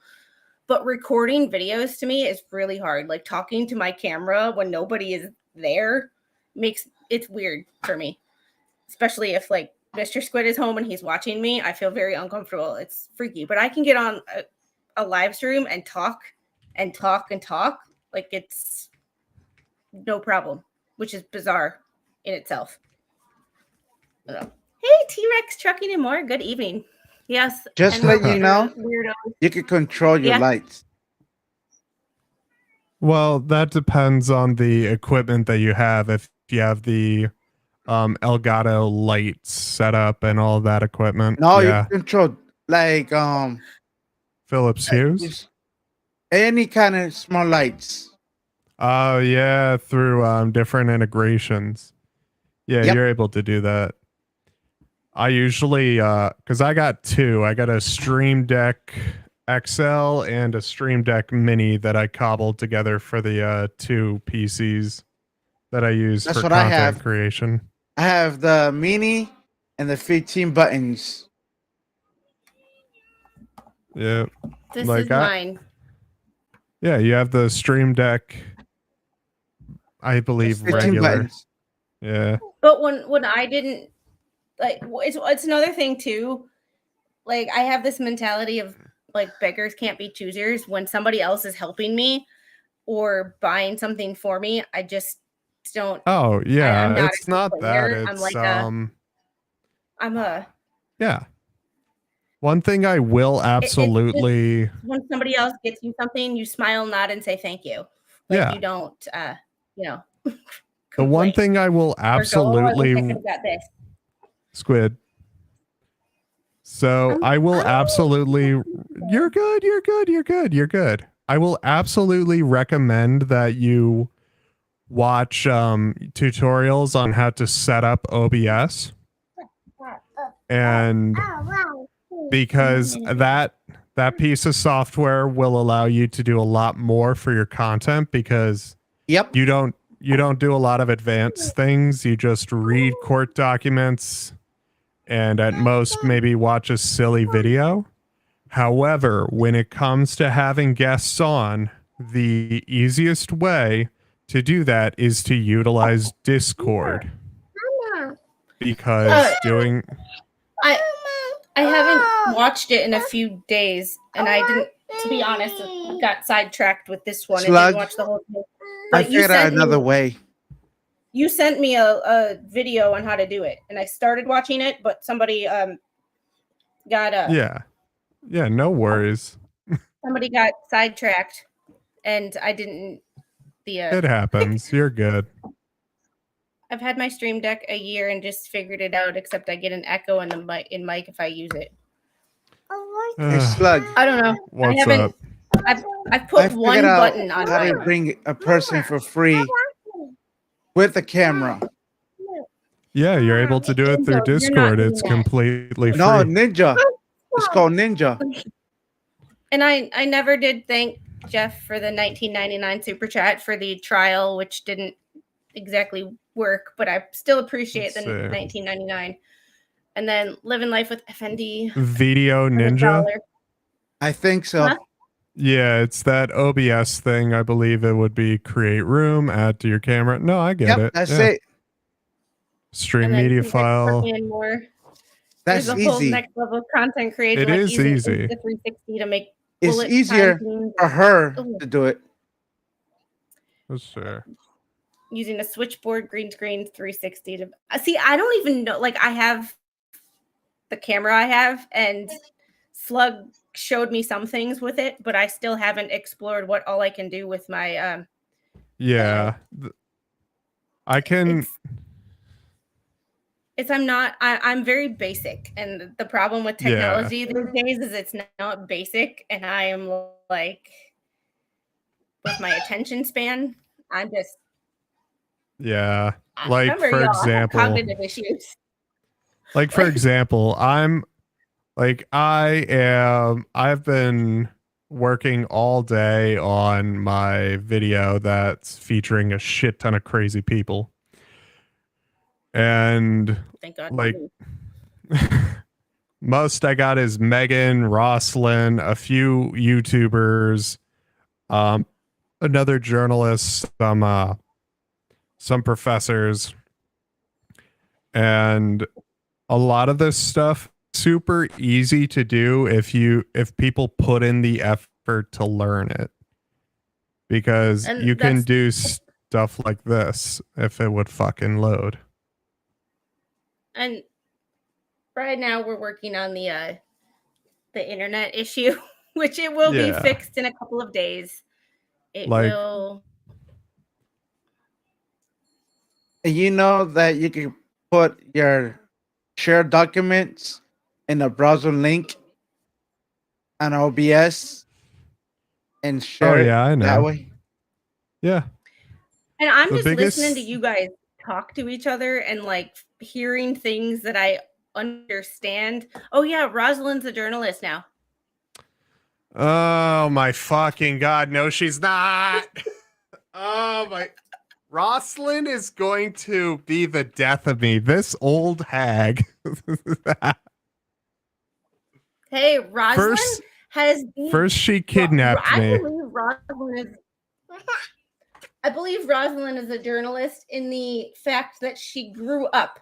But recording videos to me is really hard. Like talking to my camera when nobody is there it's weird for me. Especially if like Mr. Squid is home and he's watching me, I feel very uncomfortable. It's freaky. But I can get on a live stream and talk and talk and talk like it's no problem, which is bizarre in itself. Hey, T-Rex Trucking and More. Good evening. Yes. Just let you know, you can control your lights. Well, that depends on the equipment that you have. If you have the Elgato lights set up and all that equipment. No, you control like Philips Hues. Any kind of small lights. Oh yeah, through different integrations. Yeah, Yep. you're able to do that. I usually, because I got two. I got a Stream Deck XL and a Stream Deck Mini that I cobbled together for the two PCs that I use That's for what I content have. creation. I have the mini and the 15 buttons. Yeah, This Like is I- mine. yeah. You have the Stream Deck, I believe, 15 regular. buttons. Yeah, But when I didn't like, it's another thing too. Like I have this mentality of like beggars can't be choosers. When somebody else is helping me or buying something for me, I just don't. Oh yeah, I'm not it's a not that. complainer. It's I'm a. yeah. One thing I will It's just absolutely when somebody else gets you something, you smile, nod, and say thank you. Like yeah. you don't, you know. The one complain thing I will or go, "Oh, I wish I absolutely could have got this. Squid. So I will absolutely you're good, you're good, you're good, you're good. I will absolutely recommend that you watch tutorials on how to set up OBS. And because that piece of software will allow you to do a lot more for your content because Yep. you don't do a lot of advanced things. You just read court documents and at most maybe watch a silly video. However, when it comes to having guests on, the easiest way to do that is to utilize Discord because doing I haven't watched it in a few days, and I didn't. To be honest, got sidetracked with this one and Slug. didn't watch the whole thing. I But you figured out sent another me, way. you sent me a video on how to do it, and I started watching it, but somebody got yeah, no worries. somebody got sidetracked, and I didn't. It happens. You're good. I've had my Stream Deck a year and just figured it out. Except I get an echo in the mic if I use it. Hey, Slug. I don't know. What's I haven't. up? I've I put figured one out button on how to mine. bring a person for free with a camera. Yeah, you're able to do it through You're not Discord. doing It's that. completely free. No, Ninja. It's called Ninja. And I never did thank Jeff for the 1999 super chat for the trial, which didn't exactly work, but I still appreciate Let's the see. 1999. And then living life with FND. Video for the Ninja. $1. I think so. Huh? Yeah, it's that OBS thing. I believe it would be create room, add to your camera. No, I get Yep, it. that's Yeah. it. Stream And then media Kendrick brought file. me in more. That's There's a whole easy. next level of content creation. It like is using easy. Insta 360 to make It's bullet easier time scenes, for her Ooh. to do it. Let's see. using a switchboard green screen 360 to see. I don't even know. Like I have the camera I have, and Slug showed me some things with it, but I still haven't explored what all I can do with my Yeah. I can. it's I'm very basic, and the problem with Yeah. technology these days is it's not basic, and I am like with my attention span, I'm just Yeah. Like, remember, for y'all, I have example, cognitive issues. like for example, I've been working all day on my video that's featuring a shit ton of crazy people. And Thank God. like most I got is Megan, Roslyn, a few YouTubers, another journalist, some professors, and a lot of this stuff super easy to do if people put in the effort to learn it, because And you can that's- do stuff like this if it would fucking load. And right now we're working on the internet issue, which it will Yeah. be fixed in a couple of days. It Like- will. And you know that you can put your shared documents in a browser link on OBS and share yeah, I it that know. way. Yeah. And I'm The just biggest- listening to you guys talk to each other and like hearing things that I understand. Oh yeah, Rosalind's a journalist now. Oh my fucking god, no, she's not. Oh my. Rosalind is going to be the death of me. This old hag. Hey, Rosalind has been, First she kidnapped me. I believe Rosalind is a journalist in the fact that she grew up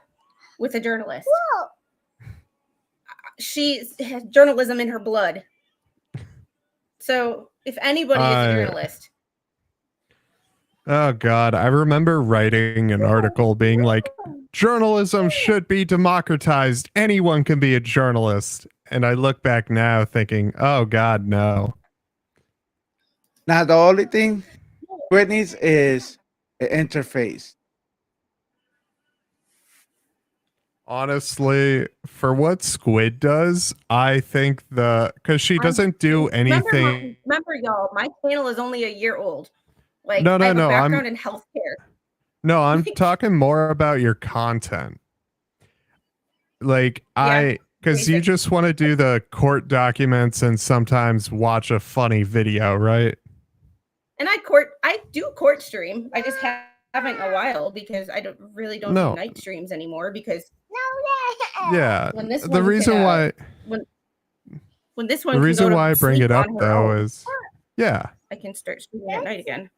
with a journalist. She has journalism in her blood. So if anybody is a journalist. Oh god, I remember writing an article being like, journalism should be democratized. Anyone can be a journalist. And I look back now thinking, oh god, no. Now the only thing Squid needs is an interface. Honestly, for what Squid does, I think because she doesn't do anything. Remember, y'all, my channel is only a year old. Like, No, I have no, a background in healthcare. No, I'm talking more about your content. Like, because you just want to do the court documents and sometimes watch a funny video, right? And I do court stream. I just haven't in a while because I don't do night streams anymore because yeah. when this The reason why when this one the reason why I bring it up though own, is I can start streaming at night again.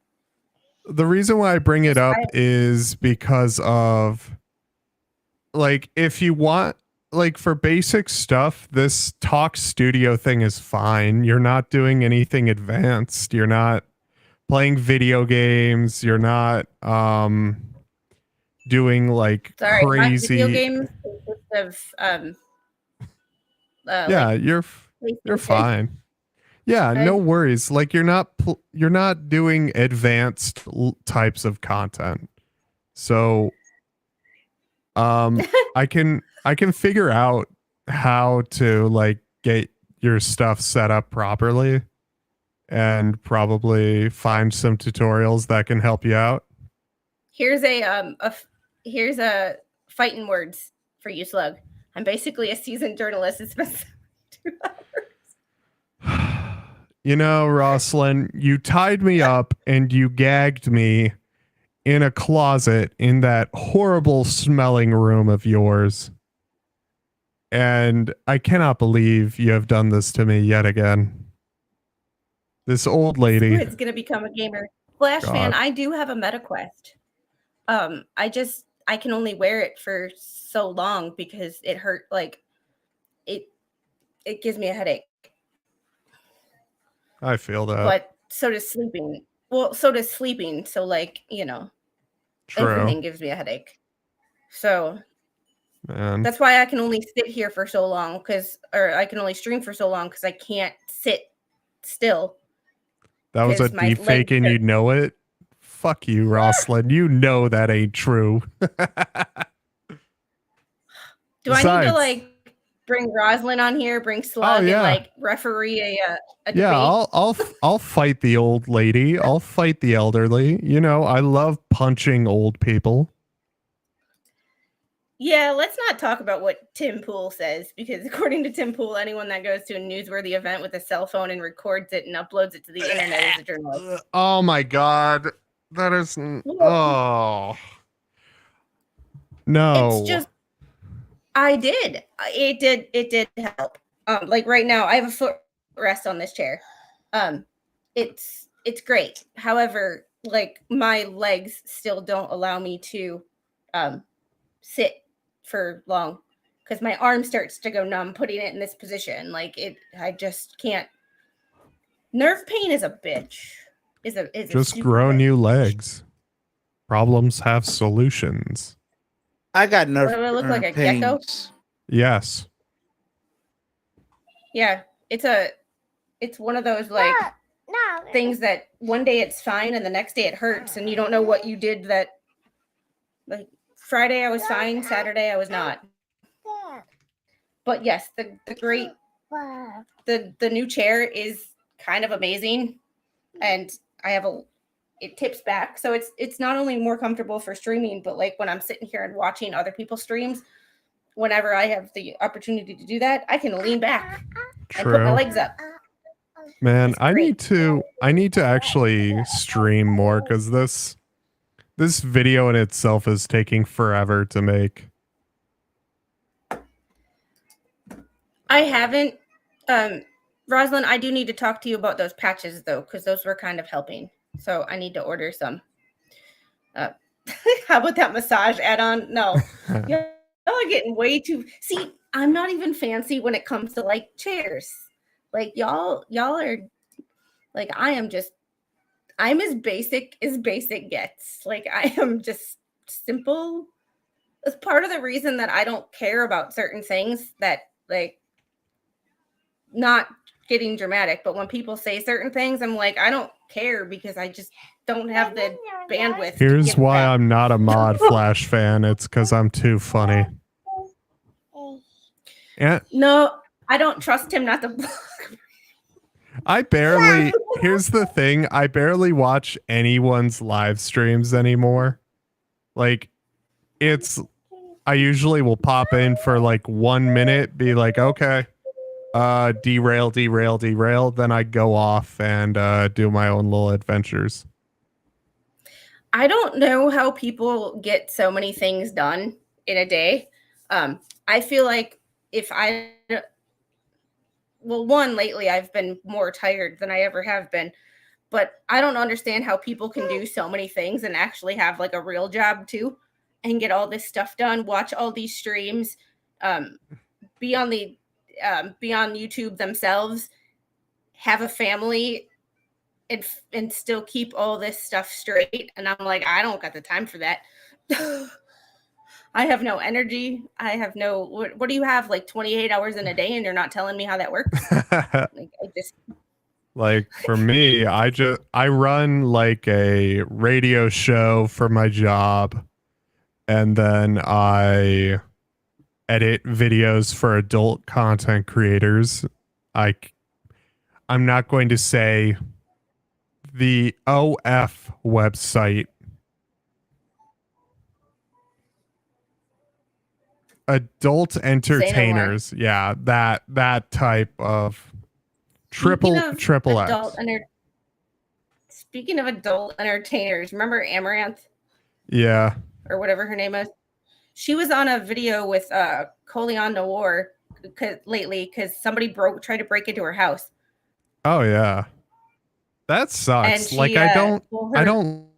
The reason why I bring it up is because of like if you want like for basic stuff, this talk studio thing is fine. You're not doing anything advanced. You're not playing video games. You're not doing like crazy video games consist of yeah, like you're fine. Yeah, no worries. Like you're not doing advanced types of content. So I can figure out how to like get your stuff set up properly and probably find some tutorials that can help you out. Here's here's a fighting words for you, Slug. I'm basically a seasoned journalist. It's been 2 hours. You know, Rosalind, you tied me up and you gagged me in a closet in that horrible smelling room of yours. And I cannot believe you have done this to me yet again. This old lady. It's going to become a gamer. Flash fan, I do have a MetaQuest. I can only wear it for so long because it hurt, like, it gives me a headache. I feel that. But so does sleeping. Well, so does sleeping. So, like, you know, everything gives me a headache. So, man, that's why I can only sit here for so long or I can only stream for so long because I can't sit still. That was a deep fake and you know it? Fuck you, Rosalind. You know that ain't true. Do I need to, like, bring Rosalind on here, bring Slug, and like referee a debate? Yeah, I'll fight the old lady. I'll fight the elderly. You know, I love punching old people. Yeah, let's not talk about what Tim Pool says, because according to Tim Pool, anyone that goes to a newsworthy event with a cell phone and records it and uploads it to the internet is a journalist. Oh my god. That is oh. No. It's just it did help. Like right now, I have a foot rest on this chair. It's great. However, like my legs still don't allow me to sit for long because my arm starts to go numb putting it in this position. Like I just can't. Nerve pain is a bitch. Just grow new legs. Problems have solutions. I got nerve. What do I look like, a pains. gecko? Yes. Yeah, it's one of those like things that one day it's fine and the next day it hurts and you don't know what you did. That like Friday I was fine, Saturday I was not. But yes, the new chair is kind of amazing, and I have it tips back. So it's not only more comfortable for streaming, but like when I'm sitting here and watching other people's streams, whenever I have the opportunity to do that, I can lean back and put my True. legs up. Man, It's I great. need to actually stream more because this video in itself is taking forever to make. I haven't. Rosalind, I do need to talk to you about those patches though, because those were kind of helping. So I need to order some. How about that massage add-on? No. Y'all are getting way too. See, I'm not even fancy when it comes to like chairs. Like y'all are like I'm as basic as basic gets. Like I am just simple. It's part of the reason that I don't care about certain things that like not getting dramatic, but when people say certain things, I'm like, I don't care because I just don't have the bandwidth. Here's why I'm not a Mod Flash fan. It's because I'm too funny. Yeah. No, I don't trust him not to block. Here's the thing. I barely watch anyone's live streams anymore. Like, I usually will pop in for like 1 minute, be like, okay, derail. Then I go off and do my own little adventures. I don't know how people get so many things done in a day. I feel like lately I've been more tired than I ever have been, but I don't understand how people can do so many things and actually have like a real job too and get all this stuff done, watch all these streams, be on YouTube themselves, have a family, and still keep all this stuff straight. And I'm like, I don't got the time for that. I have no energy. I have no, what do you have, like 28 hours in a day and you're not telling me how that works? Like for me, I run like a radio show for my job, and then I edit videos for adult content creators. I'm not going to say the OF website. Adult entertainers. Yeah, that type of triple X. Speaking of adult entertainers, remember Amaranth? Yeah. Or whatever her name is. She was on a video with Colion Noir lately because somebody tried to break into her house. Oh yeah. That sucks. And she, like I don't,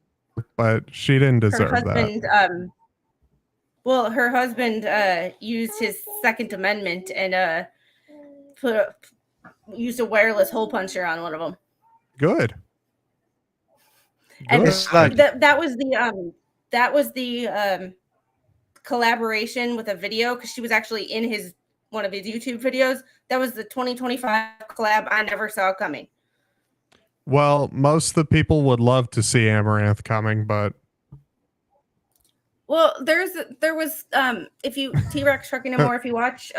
but she didn't deserve that. Her husband used his Second Amendment and used a wireless hole puncher on one of them. Good. And that was the collaboration with a video because she was actually in one of his YouTube videos. That was the 2025 collab I never saw coming. Well, most of the people would love to see Amaranth coming, but well, there was if you T-Rex Trucking No More, if you watch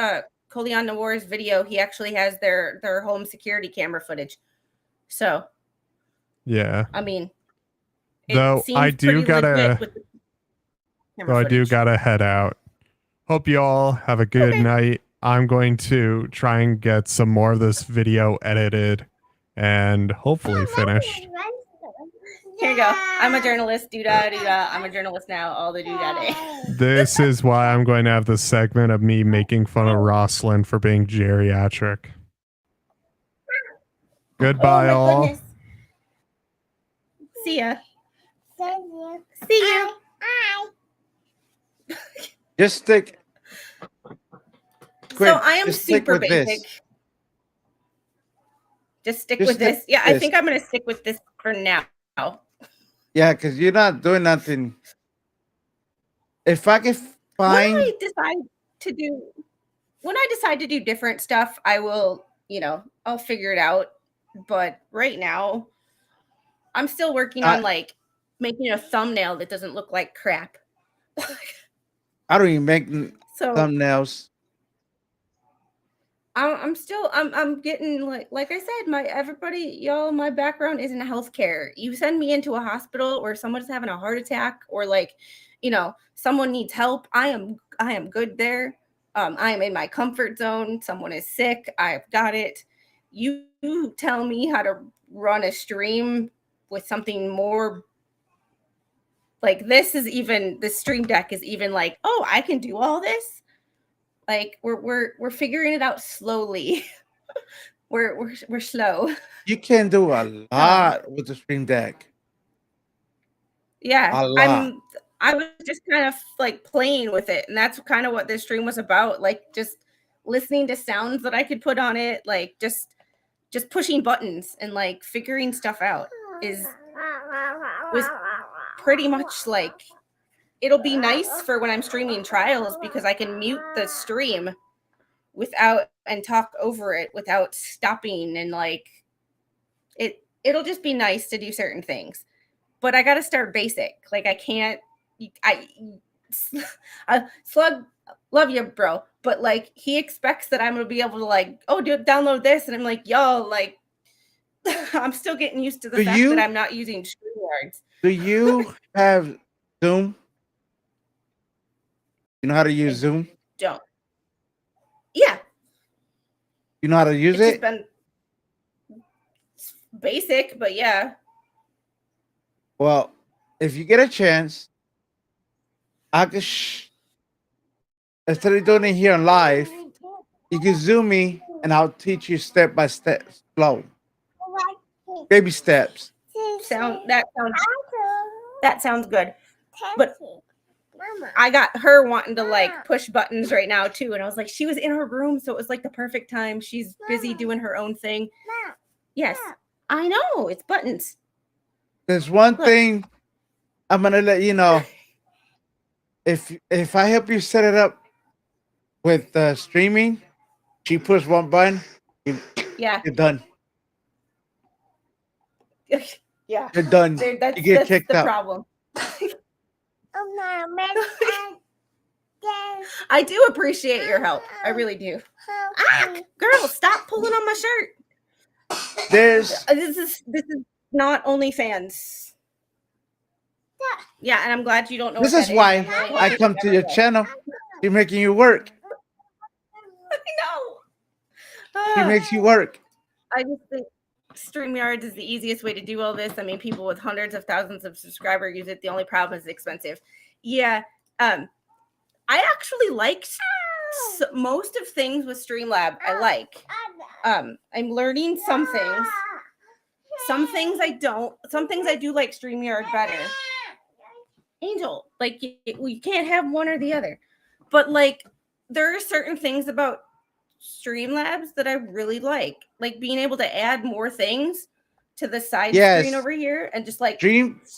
Colion Noir's video, he actually has their home security camera footage. So yeah, I mean, though I do gotta head out. Hope you all have a good night. I'm going to try and get some more of this video edited and hopefully finished. Here you go. I'm a journalist. Do-da-do-da. I'm a journalist now. All the do-da-day. This is why I'm going to have this segment of me making fun of Rosalind for being geriatric. Goodbye, all. Goodness. See ya. See you. Just stick. So I am super basic. Just stick with this. Yeah, I think I'm going to stick with this for now. Yeah, because you're not doing nothing. If I can find... When I decide to do different stuff, I will, I'll figure it out. But right now, I'm still working on like making a thumbnail that doesn't look like crap. I don't even make thumbnails. I'm getting like I said, my background is in healthcare. You send me into a hospital or someone's having a heart attack or like, someone needs help. I am good there. I am in my comfort zone. Someone is sick. I've got it. You tell me how to run a stream with something more like this stream deck is even like, oh, I can do all this. Like we're figuring it out slowly. we're slow. You can do a lot with the Stream Deck. Yeah, A lot. I was just kind of like playing with it, and that's kind of what this stream was about. Like just listening to sounds that I could put on it, like just pushing buttons and like figuring stuff out was pretty much like it'll be nice for when I'm streaming trials because I can mute the stream without and talk over it without stopping and like it'll just be nice to do certain things. But I got to start basic. Like I can't Slug, love you, bro, but like he expects that I'm going to be able to like, oh, download this, and I'm like, yo, like I'm still getting used to the fact that I'm not using StreamYards. Do you have Zoom? You know how to use Zoom? Don't. Yeah. You know how to use It's it? just been basic, but yeah. Well, if you get a chance, I could instead of doing it here on live, you can Zoom me and I'll teach you step by step, slow, baby steps. That sounds good. But I got her wanting to like push buttons right now too, and I was like, she was in her room, so it was like the perfect time. She's busy doing her own thing. Yes, I know it's buttons. There's one thing I'm gonna let you know. If I help you set it up with streaming, she push one button, Yeah, you're done. yeah, You're done. that's You get kicked the out. problem. I do appreciate your help. I really do. Ah, girl, stop pulling on my shirt. This is not OnlyFans. Yeah, and I'm glad you don't know. This what is that why I'm really I happy come to your every day. channel. She's making you work. I She know. makes you work. I just think StreamYards is the easiest way to do all this. I mean, people with hundreds of thousands of subscribers use it. The only problem is it's expensive. Yeah. I actually liked most of things with Streamlab. I like. I'm learning some things. Some things I don't. Some things I do like StreamYard better. Angel, like you can't have one or the other. But like there are certain things about Streamlabs that I really like being able to add more things to the side screen over here and just like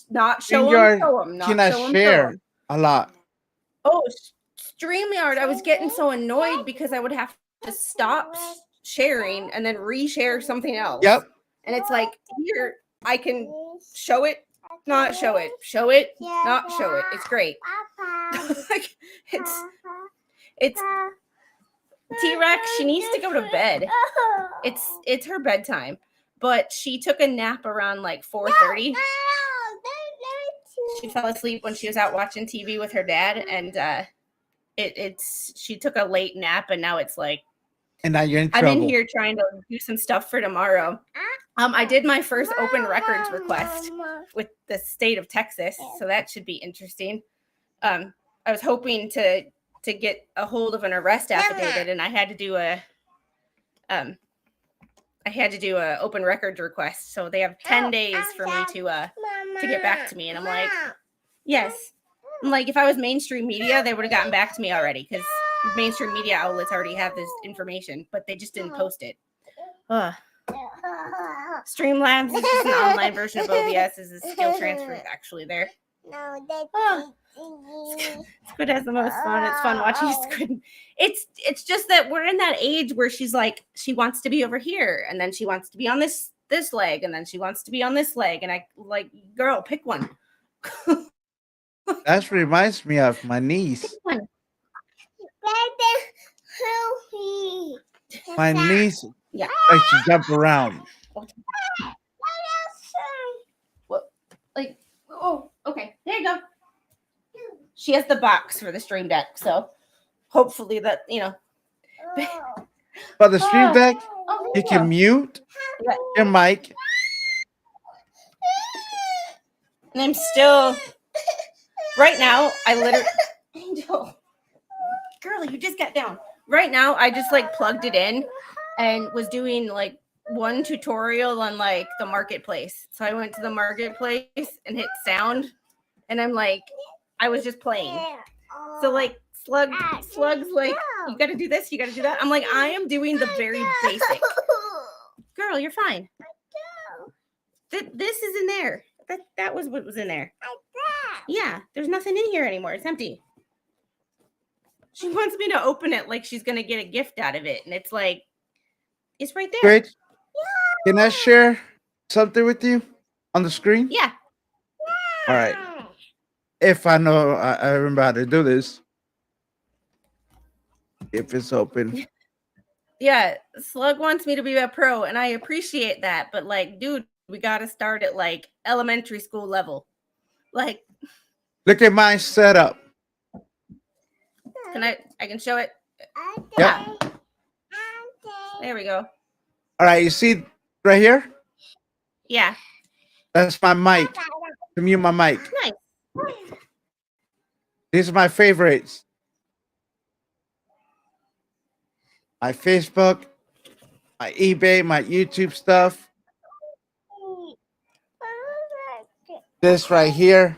not show them, not cannot show them, share a lot. Oh, StreamYard, I was getting so annoyed because I would have to stop sharing and then reshare something else. Yep. And it's like here I can show it, not show it, show it, not show it. It's great. Like it's T-Rex, she needs to go to bed. It's her bedtime. But she took a nap around like 4:30. She fell asleep when she was out watching TV with her dad, and she took a late nap, and now it's like, and now you're in trouble. I'm in here trying to do some stuff for tomorrow. I did my first open records request with the state of Texas, so that should be interesting. I was hoping to get a hold of an arrest affidavit, and I had to do a open records request. So they have 10 days for me to get back to me, and I'm like, yes. I'm like, if I was mainstream media, they would have gotten back to me already because mainstream media outlets already have this information, but they just didn't post it. Streamlabs is just an online version of OBS. Is the skill transfer actually there? Squid has the most fun. It's fun watching Squid. It's just that we're in that age where she's like, she wants to be over here, and then she wants to be on this leg, and then she wants to be on this leg, and I like, girl, pick one. That reminds me of my niece. My niece Yeah. likes to jump around. What? Like, oh, okay. There you go. She has the box for the stream deck, so hopefully that But the stream deck, Oh, you yeah. can mute Yeah. your mic. And I'm still right now. I literally, Angel, girl, you just got down. Right now, I just like plugged it in and was doing like one tutorial on like the marketplace. So I went to the marketplace and hit sound, and I'm like, I was just playing. So like slugs like you got to do this, you got to do that. I'm like, I am doing the very basic. Girl, you're fine. This is in there. That was what was in there. Yeah, there's nothing in here anymore. It's empty. She wants me to open it like she's gonna get a gift out of it, and it's like, it's right there. Great. Can I share something with you on the screen? Yeah. All right. If I know, I remember how to do this. If it's open. Yeah, Slug wants me to be a pro, and I appreciate that. But like, dude, we gotta start at like elementary school level. Like, Look at my setup. can I can show it? Yep. There we go. All right. You see right here? Yeah. That's my mic. To mute my mic. Nice. These are my favorites. My Facebook, my eBay, my YouTube stuff. This right here.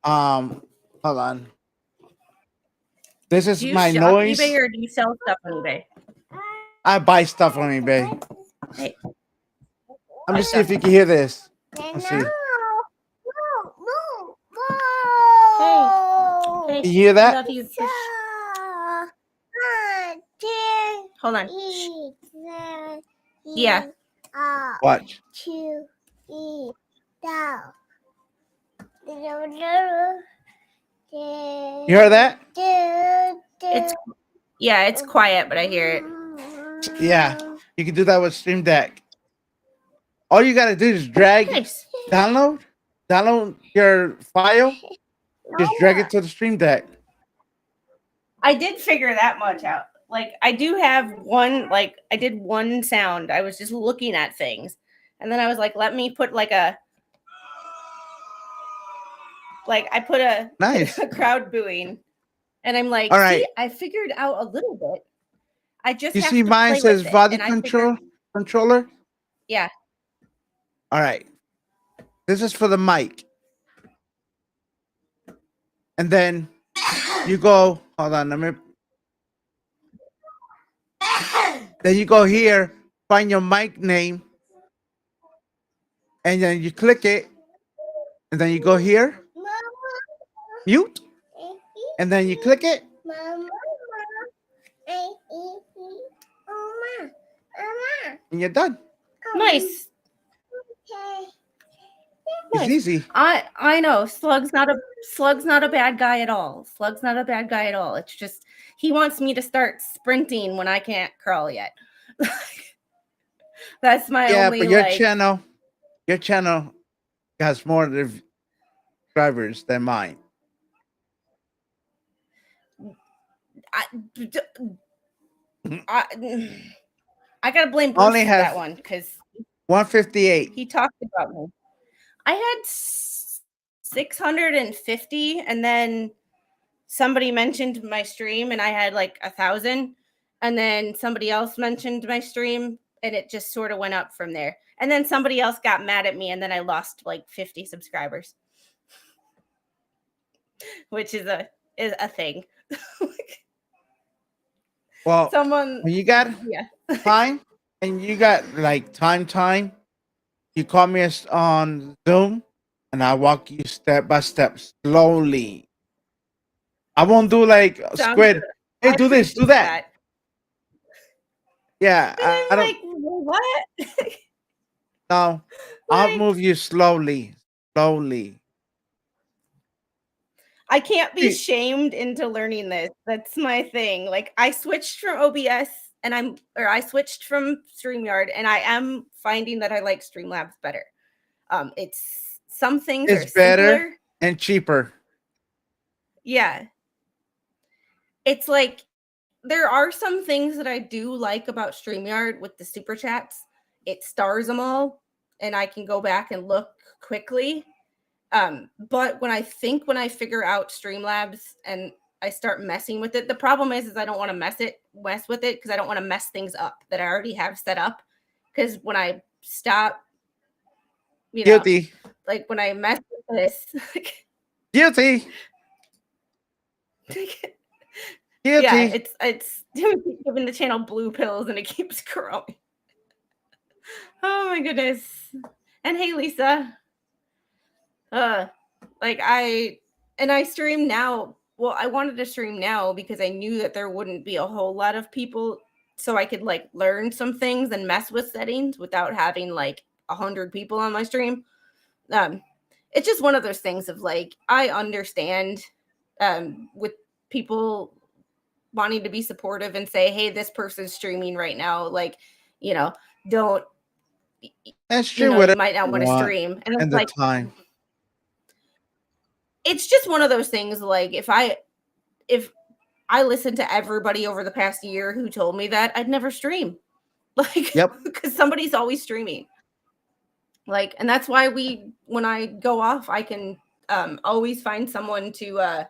Hold on. This is Do you my shop noise. eBay or do you sell stuff on eBay? I buy stuff on eBay. Hey. Let me see if you can hear this. Let's see. Hey, You hear that? I love you. Hold on. Yeah. Watch. You heard that? It's quiet, but I hear it. Yeah. You can do that with Stream Deck. All you gotta do is drag, Nice. download your file, just drag it to the Stream Deck. I did figure that much out. Like, I do have one, like, I did one sound. I was just looking at things. And then I was like, let me put like I put a, Nice. a crowd booing. And I'm like, All right. see, I figured out a little bit. I just You have see to mine play says with it. volume And I controller. figured- Yeah. All right. This is for the mic. And then you go, hold on, let me. Then you go here, find your mic name, and then you click it, and then you go here, mute, and then you click it. And you're done. Nice. It's Nice. easy. I know Slug's not a bad guy at all. Slug's not a bad guy at all. It's just he wants me to start sprinting when I can't crawl yet. That's my Yeah, only but your channel has more subscribers than mine. I gotta blame Bruce Only for have- that one because 158. he talked about me. I had 650, and then somebody mentioned my stream, and I had like 1,000, and then somebody else mentioned my stream, and it just sort of went up from there. And then somebody else got mad at me, and then I lost like 50 subscribers, which is a thing. Well, Someone, when you got yeah. time and you got like time, you call me on Zoom and I walk you step by step slowly. I won't do like Sounds Squid. good. Hey, I do this, do appreciate that. Yeah, And I I'm don't like, what? know. I'll Like, move you slowly. I can't be See- shamed into learning this. That's my thing. Like, I switched from OBS I switched from StreamYard, and I am finding that I like Streamlabs better. It's some things It's are better simpler. and cheaper. Yeah. It's like there are some things that I do like about StreamYard with the super chats. It stars them all, and I can go back and look quickly. But when I figure out Streamlabs and I start messing with it, the problem is I don't want to mess with it because I don't want to mess things up that I already have set up. Because when I stop, Guilty. like when I mess with this, Guilty. yeah, Guilty. it's giving the channel blue pills and it keeps growing. Oh my goodness. And hey, Lisa. Like I stream now. Well, I wanted to stream now because I knew that there wouldn't be a whole lot of people, so I could like learn some things and mess with settings without having like 100 people on my stream. It's just one of those things of like, I understand with people wanting to be supportive and say, hey, this person's streaming right now, like, don't That's true. you might not want to stream. And it's and the like time. It's just one of those things. Like if I listened to everybody over the past year who told me that, I'd never stream. Like, Yep. because somebody's always streaming. Like, and that's why when I go off, I can always find someone to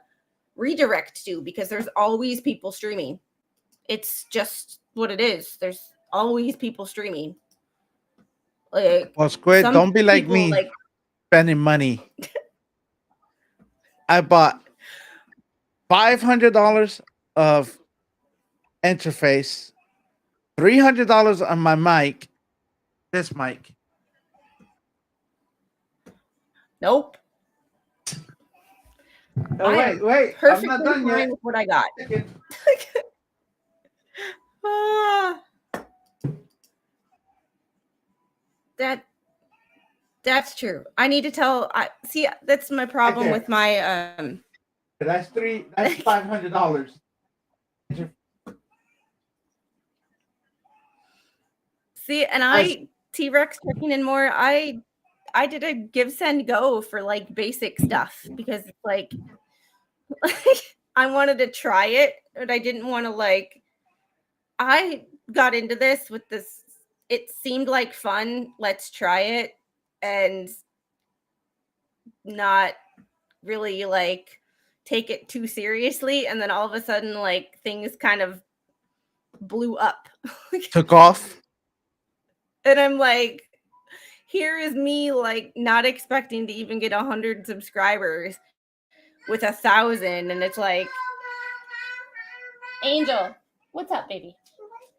redirect to, because there's always people streaming. It's just what it is. There's always people streaming. Like, Well, Squid, some don't be like people, me, like, spending money. I bought $500 of interface, $300 on my mic. This mic. nope. Oh, I wait. I'm Perfectly not done fine yet. with what I got. Ah. That's true. I need to tell. See, that's my problem Okay. with my That's $500. See, and I T-Rex checking in more. I did a give send go for like basic stuff because it's like I wanted to try it, but I didn't want to like. I got into this with this. It seemed like fun. Let's try it, and not really like take it too seriously. And then all of a sudden, like things kind of blew up. Took off. And I'm like, here is me like not expecting to even get 100 subscribers with 1,000, and it's like, Angel, what's up, baby?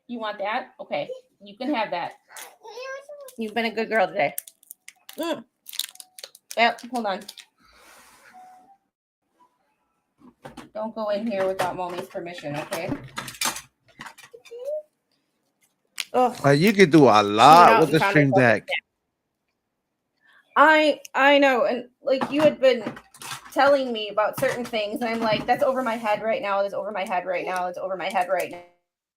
You want that? Okay, you can have that. You've been a good girl today. Yep, hold on. Don't go in here without Mommy's permission, okay? You could do a lot with the Stream Deck. I know, and like you had been telling me about certain things, and I'm like, that's over my head right now. That's over my head right now. It's over my head right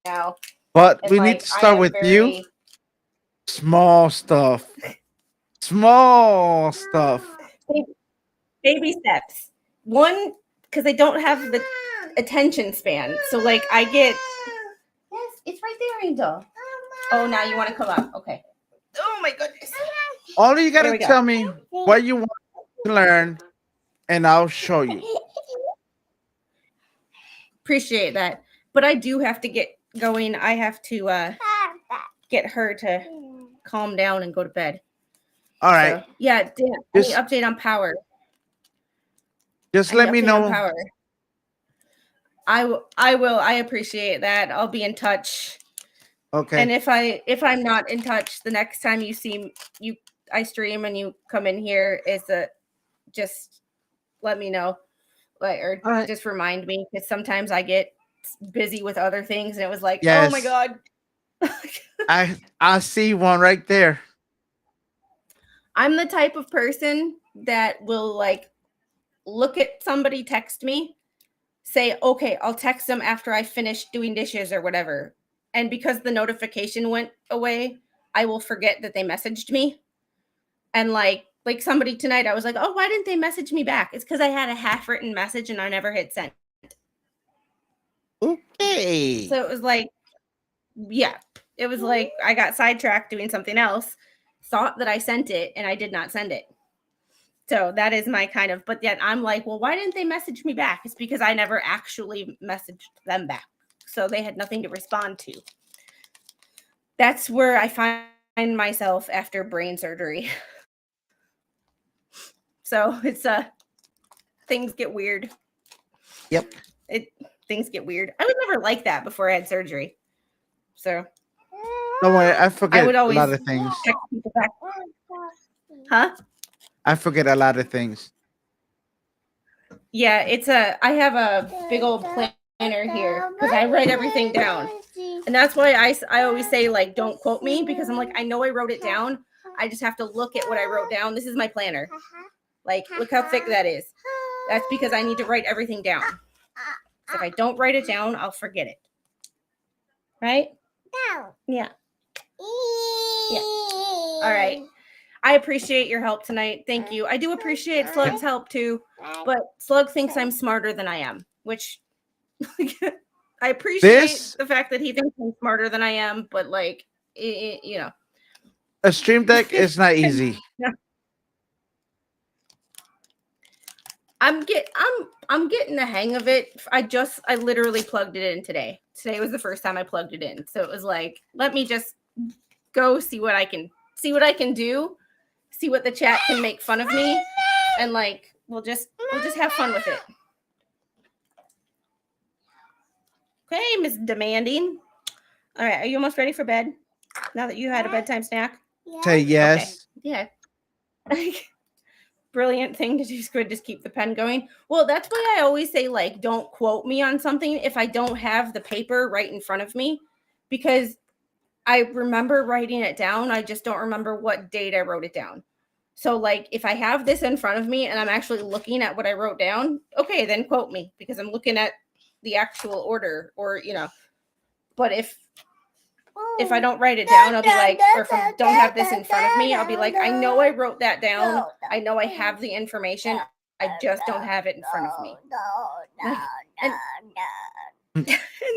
now. But And we like, need to start with very... you. Small stuff. Small stuff. Baby steps. One, because I don't have the attention span. So like I get... Yes, it's right there, Angel. Oh, now you want to come up. Okay. Oh my goodness. All you gotta tell me what you want to learn, and I'll show you. Appreciate that. But I do have to get going. I have to get her to calm down and go to bed. All right. So, yeah, Dan, any update on power? Just let me know. Power. I will. I appreciate that. I'll be in touch. Okay. And if I'm not in touch, the next time you see I stream and you come in here, just let me know, just remind me, because sometimes I get busy with other things, and it was like, yes. Oh my god. I see one right there. I'm the type of person that will like look at somebody text me, say, okay, I'll text them after I finish doing dishes or whatever. and because the notification went away, I will forget that they messaged me. And like somebody tonight, I was like, oh, why didn't they message me back? It's because I had a half-written message and I never hit send. Okay. So it was like, yeah, it was like I got sidetracked doing something else, thought that I sent it, and I did not send it. So that is my kind of, but yet I'm like, well, why didn't they message me back? It's because I never actually messaged them back. So they had nothing to respond to. That's where I find myself after brain surgery. So it's things get weird. Yep. Things get weird. I was never like that before I had surgery. So Don't worry, I forget would a always lot of things. text people back. Huh? I forget a lot of things. Yeah, I have a big old planner here because I write everything down. And that's why I always say, like, don't quote me, because I'm like, I know I wrote it down. I just have to look at what I wrote down. This is my planner. Like, look how thick that is. That's because I need to write everything down. So if I don't write it down, I'll forget it. Right? Yeah. Yeah. All right. I appreciate your help tonight. Thank you. I do appreciate Slug's help too, but Slug thinks I'm smarter than I am, which I appreciate the fact that he thinks I'm smarter than I am, but like, you know, a stream deck is not easy. I'm getting the hang of it. I literally plugged it in today. Today was the first time I plugged it in. So it was like, let me just go see what I can do, see what the chat can make fun of me, and like we'll just have fun with it. Okay, Miss Demanding. All right, are you almost ready for bed? Now that you had a bedtime snack? Say yes. Okay. Yeah. Brilliant thing to do, Squid. Just keep the pen going. Well, that's why I always say, like, don't quote me on something if I don't have the paper right in front of me, because I remember writing it down. I just don't remember what date I wrote it down. So, like, if I have this in front of me and I'm actually looking at what I wrote down, okay, then quote me, because I'm looking at the actual order, or, you know. But if I don't write it down, I'll be like, or if I don't have this in front of me, I'll be like, I know I wrote that down. I know I have the information. I just don't have it in front of me. And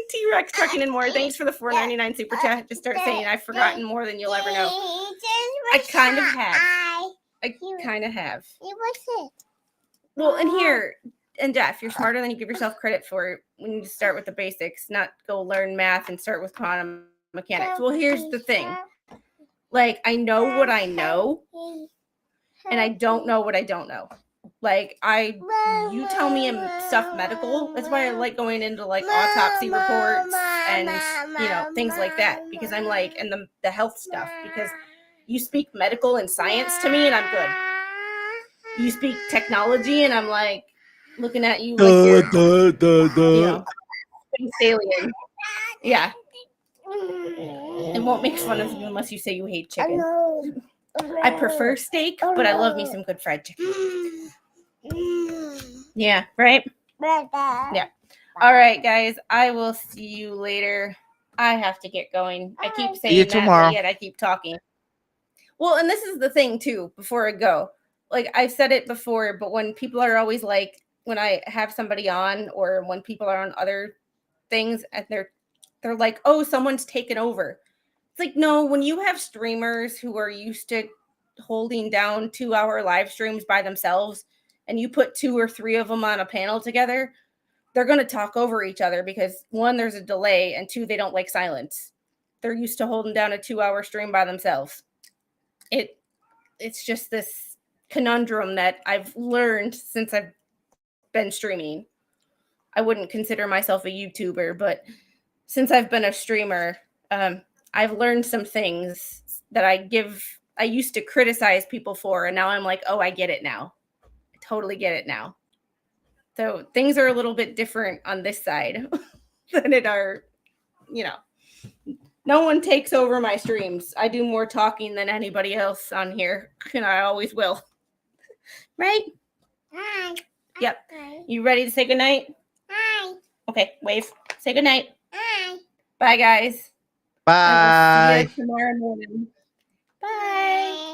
T-Rex trucking in more. Thanks for the $4.99 super chat. Just start saying, I've forgotten more than you'll ever know. I kind of have. Well, and here, and Jeff, you're smarter than you give yourself credit for. We need to start with the basics, not go learn math and start with quantum mechanics. Well, here's the thing. Like, I know what I know, and I don't know what I don't know. Like, you tell me stuff medical. That's why I like going into like autopsy reports and, you know, things like that, because I'm like, and the health stuff, because you speak medical and science to me and I'm good. You speak technology and I'm like looking at you like you're, you know, space alien. Yeah. And won't make fun of you unless you say you hate chicken. I prefer steak, but I love me some good fried chicken. Yeah, right? Yeah. All right, guys. I will see you later. I have to get going. I keep saying that, tomorrow. but yet I keep talking. Well, and this is the thing, too, before I go. Like, I've said it before, but when people are always like, when I have somebody on, or when people are on other things, and they're like, oh, someone's taken over. It's like, no, when you have streamers who are used to holding down 2-hour live streams by themselves, and you put 2 or 3 of them on a panel together, they're going to talk over each other because 1, there's a delay, and 2, they don't like silence. They're used to holding down a 2-hour stream by themselves. It's just this conundrum that I've learned since I've been streaming. I wouldn't consider myself a YouTuber, but since I've been a streamer, I've learned some things that I used to criticize people for, and now I'm like, oh, I get it now. I totally get it now. So things are a little bit different on this side than it are, you know. No one takes over my streams. I do more talking than anybody else on here, and I always will. Right? Hi. Yep. You ready to say goodnight? Hi. Okay, wave. Say goodnight. Hi. Bye, guys. I will see Bye. you tomorrow morning. Bye.